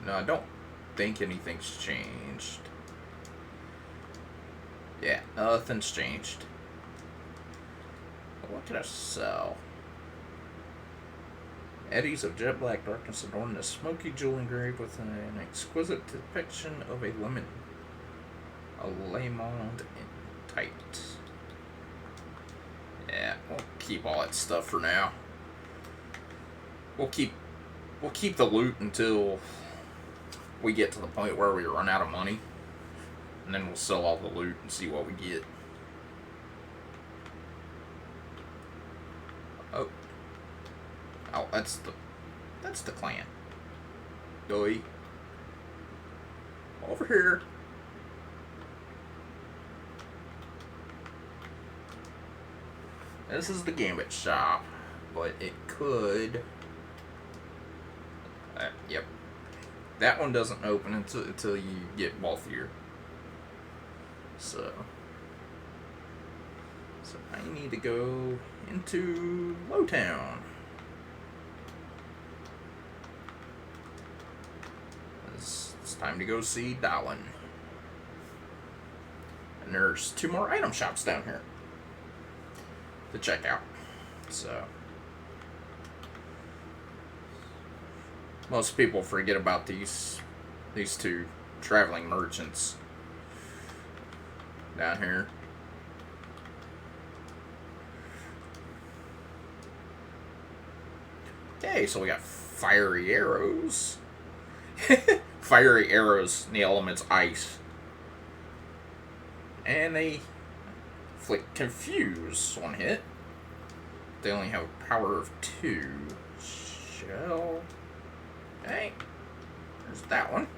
No, I don't think anything's changed. Yeah, nothing's changed. What can I sell? Eddies of jet black darkness adorn a smoky jewel engraved with an exquisite depiction of a lemon. A lemond in tight. Yeah, we'll keep all that stuff for now. We'll keep the loot until we get to the point where we run out of money. And then we'll sell all the loot and see what we get. Oh. Oh, that's the clan. Doi. Over here. This is the Gambit shop, but it could. Yep. That one doesn't open until you get wealthier. So I need to go into Lowtown. It's time to go see Dallin. And there's 2 more item shops down here to check out. So most people forget about these 2 traveling merchants down here. Okay, so we got fiery arrows. Fiery arrows, the element's ice. And they inflict confuse on hit. They only have a power of 2. Shell. Okay. There's that one.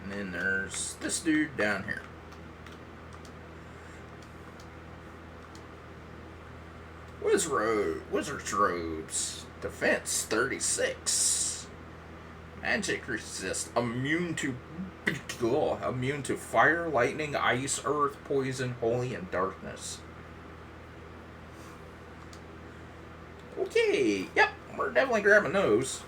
And then there's this dude down here. Wizard's robes. Defense 36. Magic resist. Immune to fire, lightning, ice, earth, poison, holy, and darkness. Okay, yep, we're definitely grabbing those.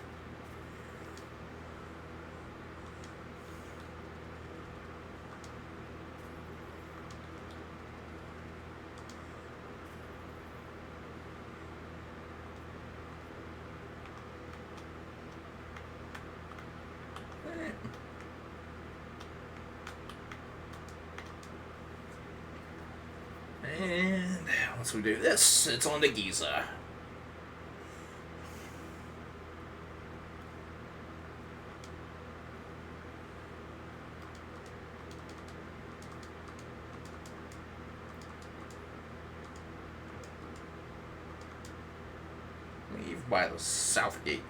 And once we do this, it's on to Giza. Leave by the south gate.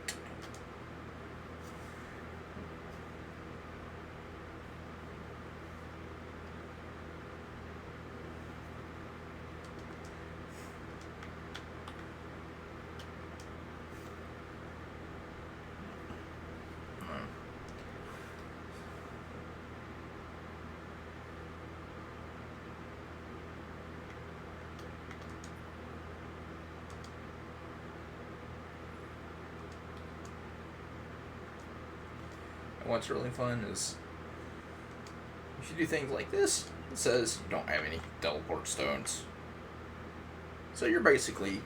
And what's really fun is if you do things like this, it says you don't have any teleport stones. So you're basically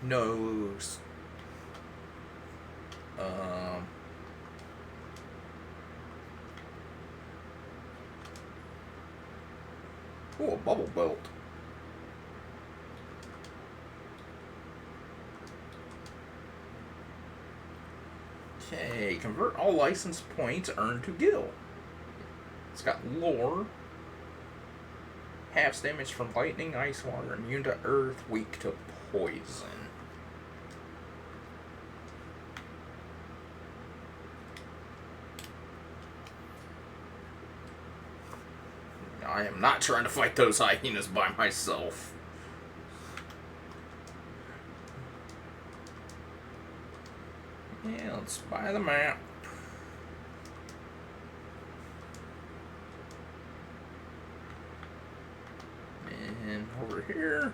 no a bubble belt. Okay, convert all license points earned to gil. It's got lore. Halves damage from lightning, ice, water, immune to earth, weak to poison. I am not trying to fight those hyenas by myself. Yeah, let's buy the map. And over here.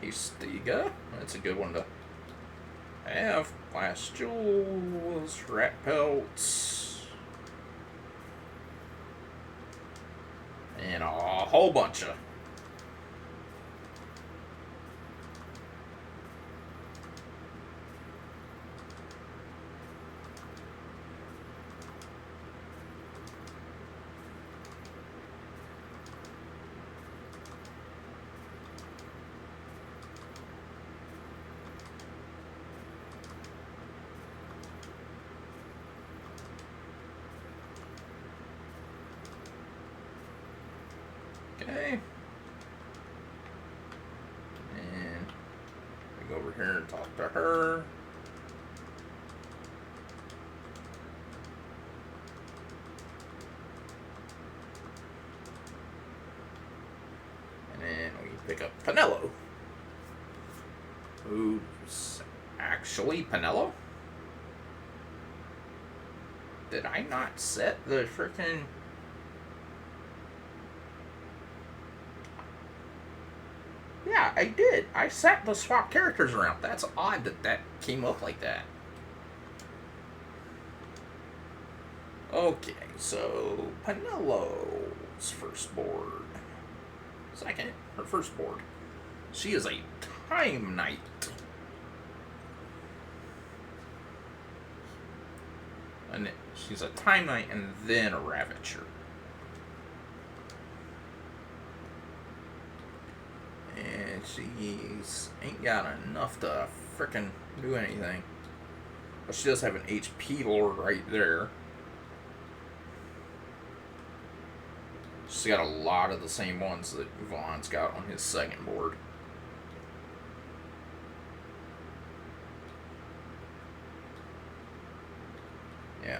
Eastiga. That's a good one to have. Glass jewels, rat pelts, and a whole bunch of. Okay. And we go over here and talk to her. And then we pick up Pinello. Who's actually Pinello? Did I not set the frickin'... Yeah, I did. I set the swap characters around. That's odd that that came up like that. Okay, so Pinello's first board. Second, her first board. She is a Time Knight. And she's a Time Knight and then a Ravager. And she's ain't got enough to frickin' do anything. But she does have an HP lord right there. She's got a lot of the same ones that Vaughn's got on his second board. Yeah.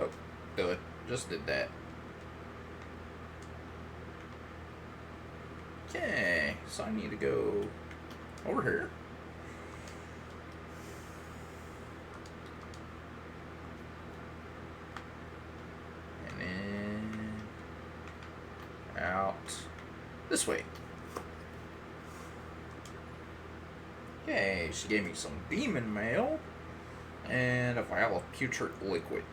Oh, good. Just did that. Okay, so I need to go over here. And then out this way. Okay, she gave me some demon mail and a vial of putrid liquid.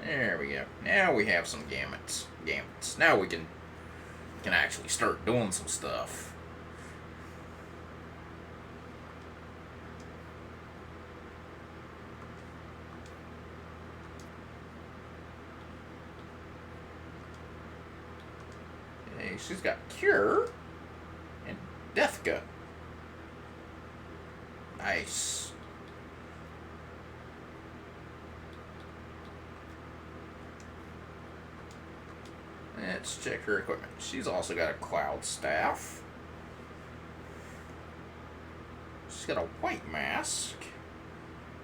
There we go. Now we have some gamuts. Now we can actually start doing some stuff. Okay, she's got Cure and Deathka. Nice. Let's check her equipment. She's also got a Cloud Staff. She's got a White Mask.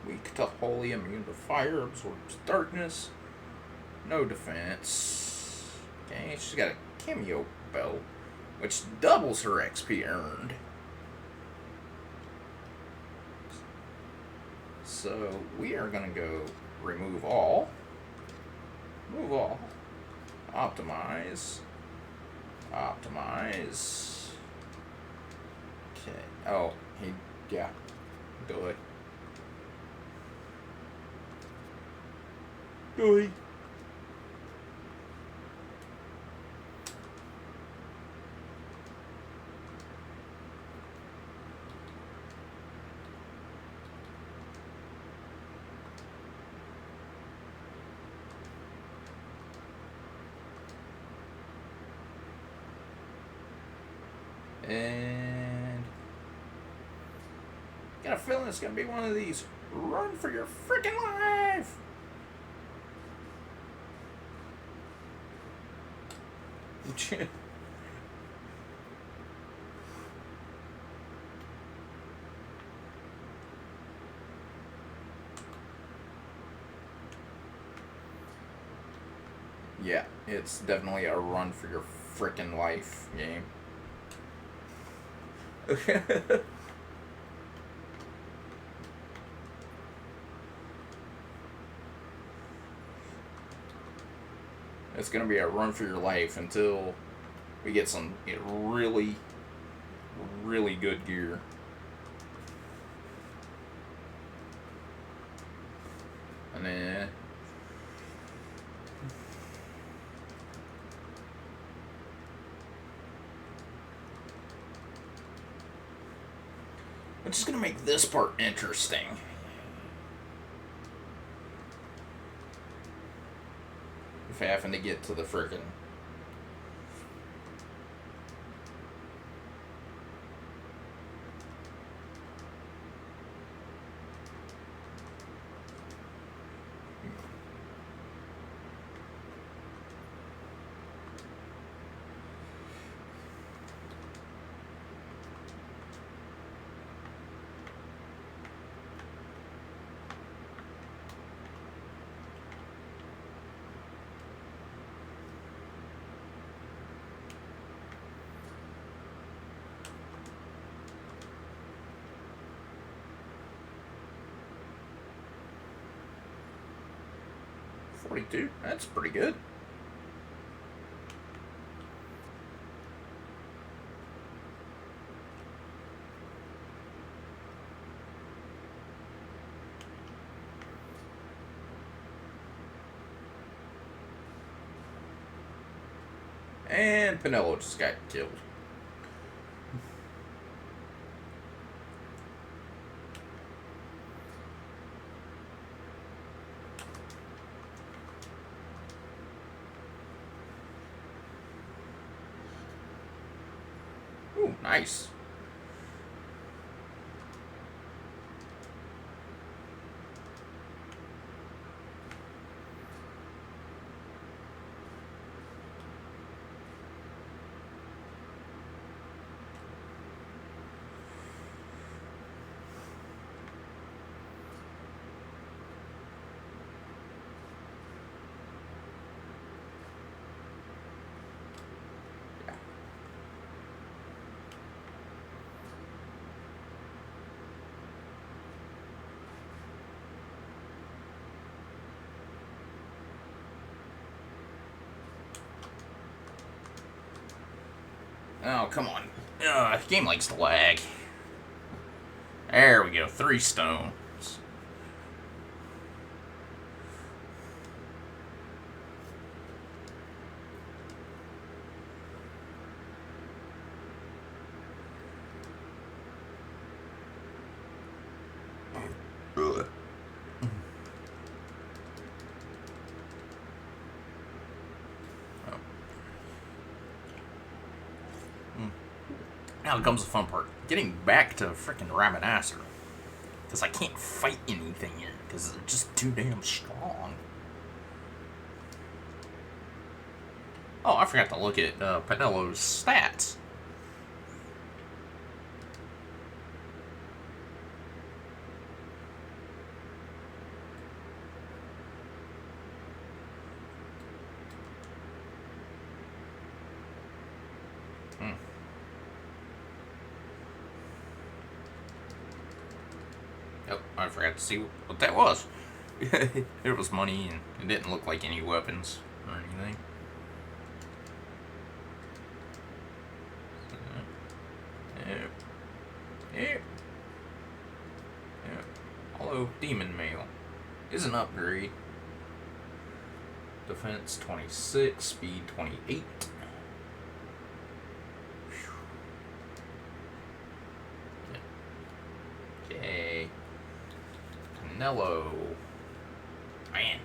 Weak to Holy, immune to fire, absorbs darkness. No defense. Okay, she's got a Cameo Belt, which doubles her XP earned. So we are going to go remove all. Remove all. Optimize. Optimize. Okay. Oh, yeah. Do it. Do it. And got a feeling it's gonna be one of these run for your freaking life. Yeah, it's definitely a run for your freaking life game. It's gonna be a run for your life until we get some really, really good gear. And then Which is going to make this part interesting. If I happen to get to the frickin'... $42. That's pretty good. And Pinello just got killed. Ooh, nice. Oh, come on. Game likes to lag. There we go. 3 stones. Now comes the fun part. Getting back to frickin' Ramanasser. Because I can't fight anything here. Because they're just too damn strong. Oh, I forgot to look at Pinello's stats. Oh, I forgot to see what that was. It was money, and it didn't look like any weapons or anything. Yeah. Hello, Demon Mail. Is an upgrade. Defense 26, speed 28. Okay. Canelo. Man.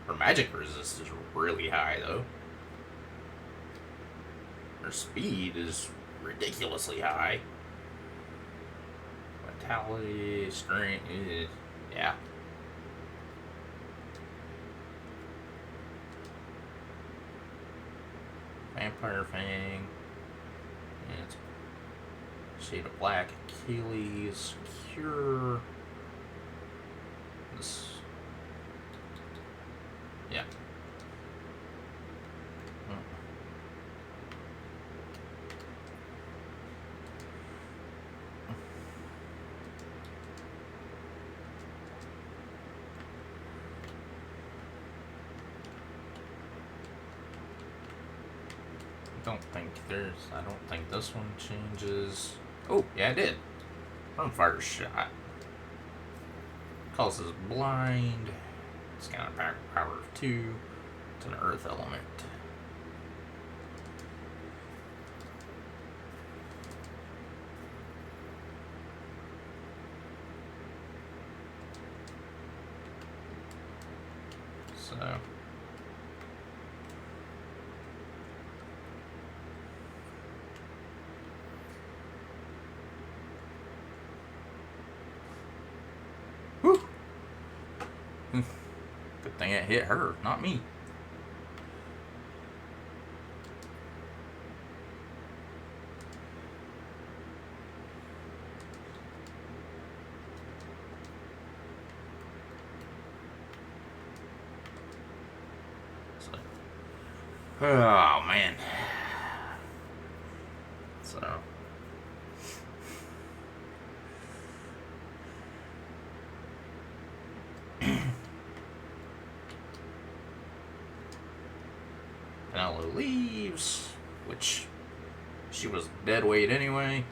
Her magic resist is really high, though. Her speed is ridiculously high. Vitality, strength, yeah. Vampire Fang. And Shade of Black, Achilles, Cure. This. Yeah. I don't think this one changes. Oh, yeah, it did. Fire shot. Causes blind. It's got a power of 2. It's an earth element. So. Whew. Good thing it hit her, not me. Oh, man. So. Penelope leaves, which she was dead weight anyway.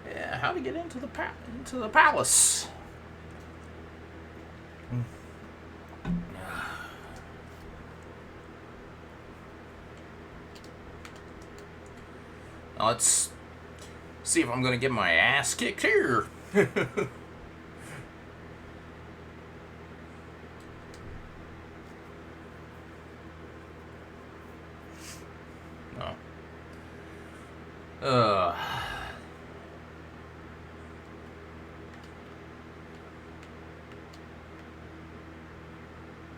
Yeah, how to get into the palace? Now let's see if I'm gonna get my ass kicked here. No.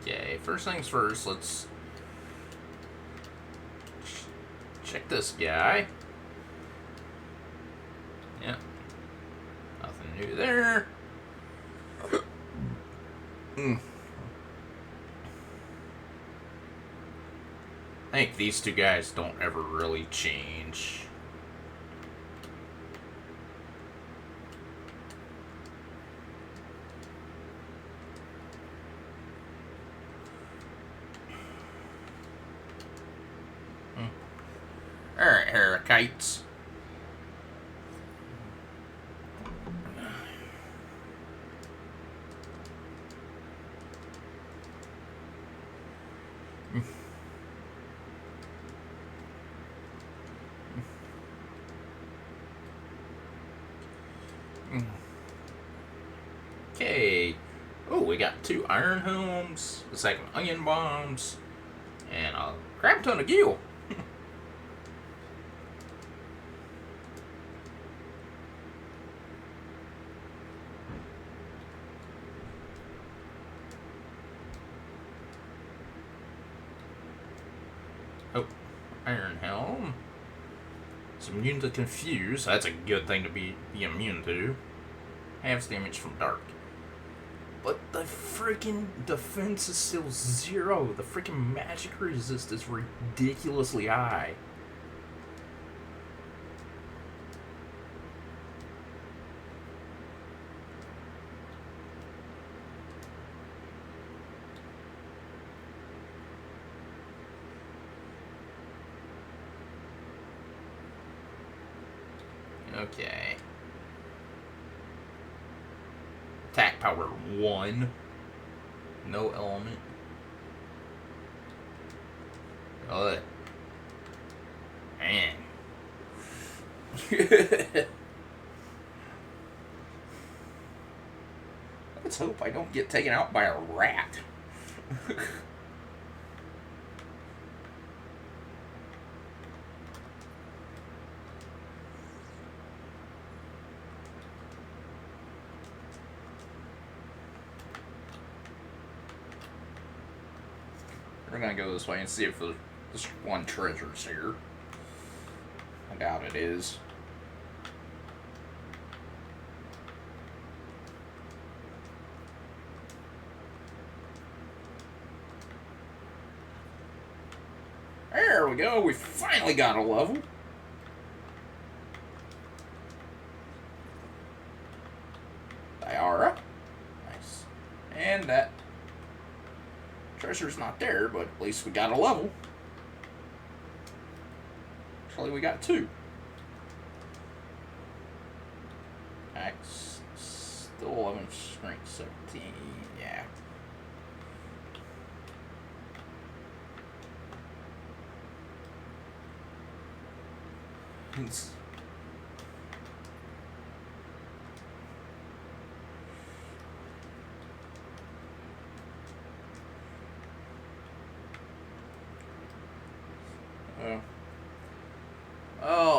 Okay, first things first, let's check this guy. Yeah. Nothing new there. I think these two guys don't ever really change. Alright, Herakites. Okay. Oh, we got 2 iron helms, a second onion bombs, and a crap ton of gil. Oh, iron helm. It's immune to confuse. That's a good thing to be immune to. Halves damage from dark. But the freaking defense is still 0. The freaking magic resist is ridiculously high. Okay. Attack power 1. No element. Man. Let's hope I don't get taken out by a rat. We're gonna go this way and see if this one treasure's here. I doubt it is. There we go. We finally got a level. Diara. Nice. And that treasure's not there, but at least we got a level. Actually, we got 2. Axe, still 11, strength 17. Yeah.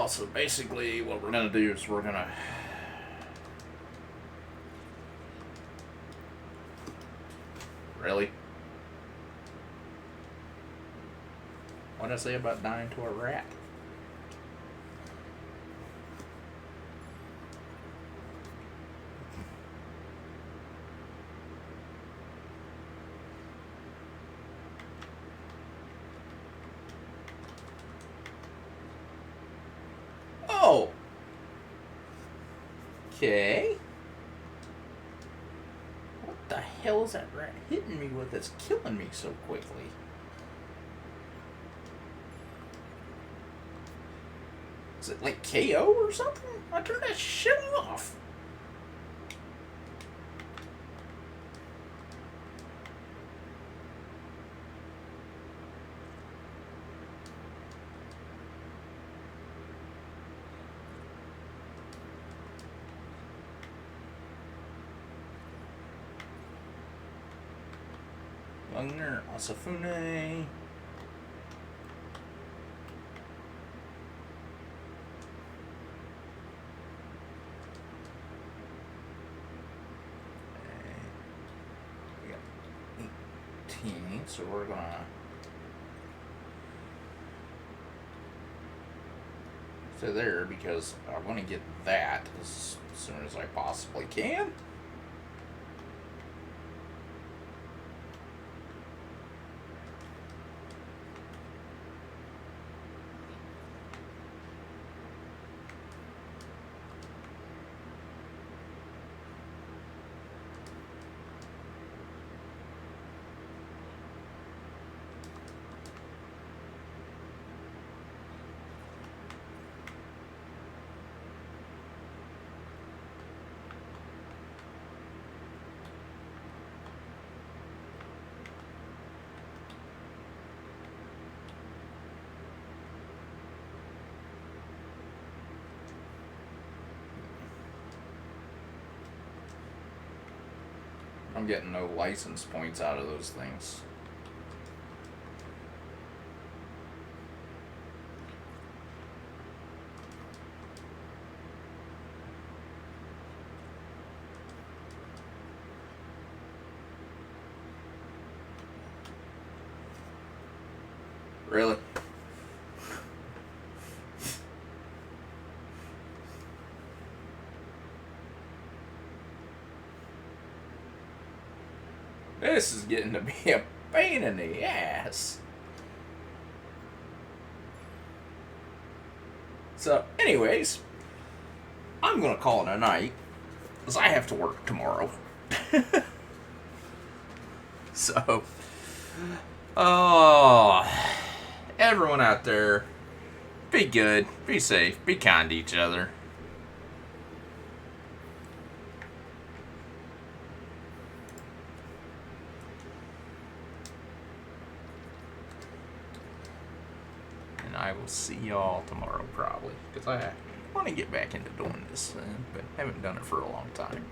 Oh, so basically what we're going to do is we're going to... Really? What did I say about dying to a rat? Oh! Okay. What the hell is that rat hitting me with that's killing me so quickly? Is it like KO or something? I turned that shit off. Wagner, Asafune. We got 18, so we're gonna stay there because I want to get that as soon as I possibly can. I'm getting no license points out of those things. Really? This is getting to be a pain in the ass. So, anyways, I'm going to call it a night, because I have to work tomorrow. So, everyone out there, be good, be safe, be kind to each other. I will see y'all tomorrow probably, because I want to get back into doing this, but haven't done it for a long time.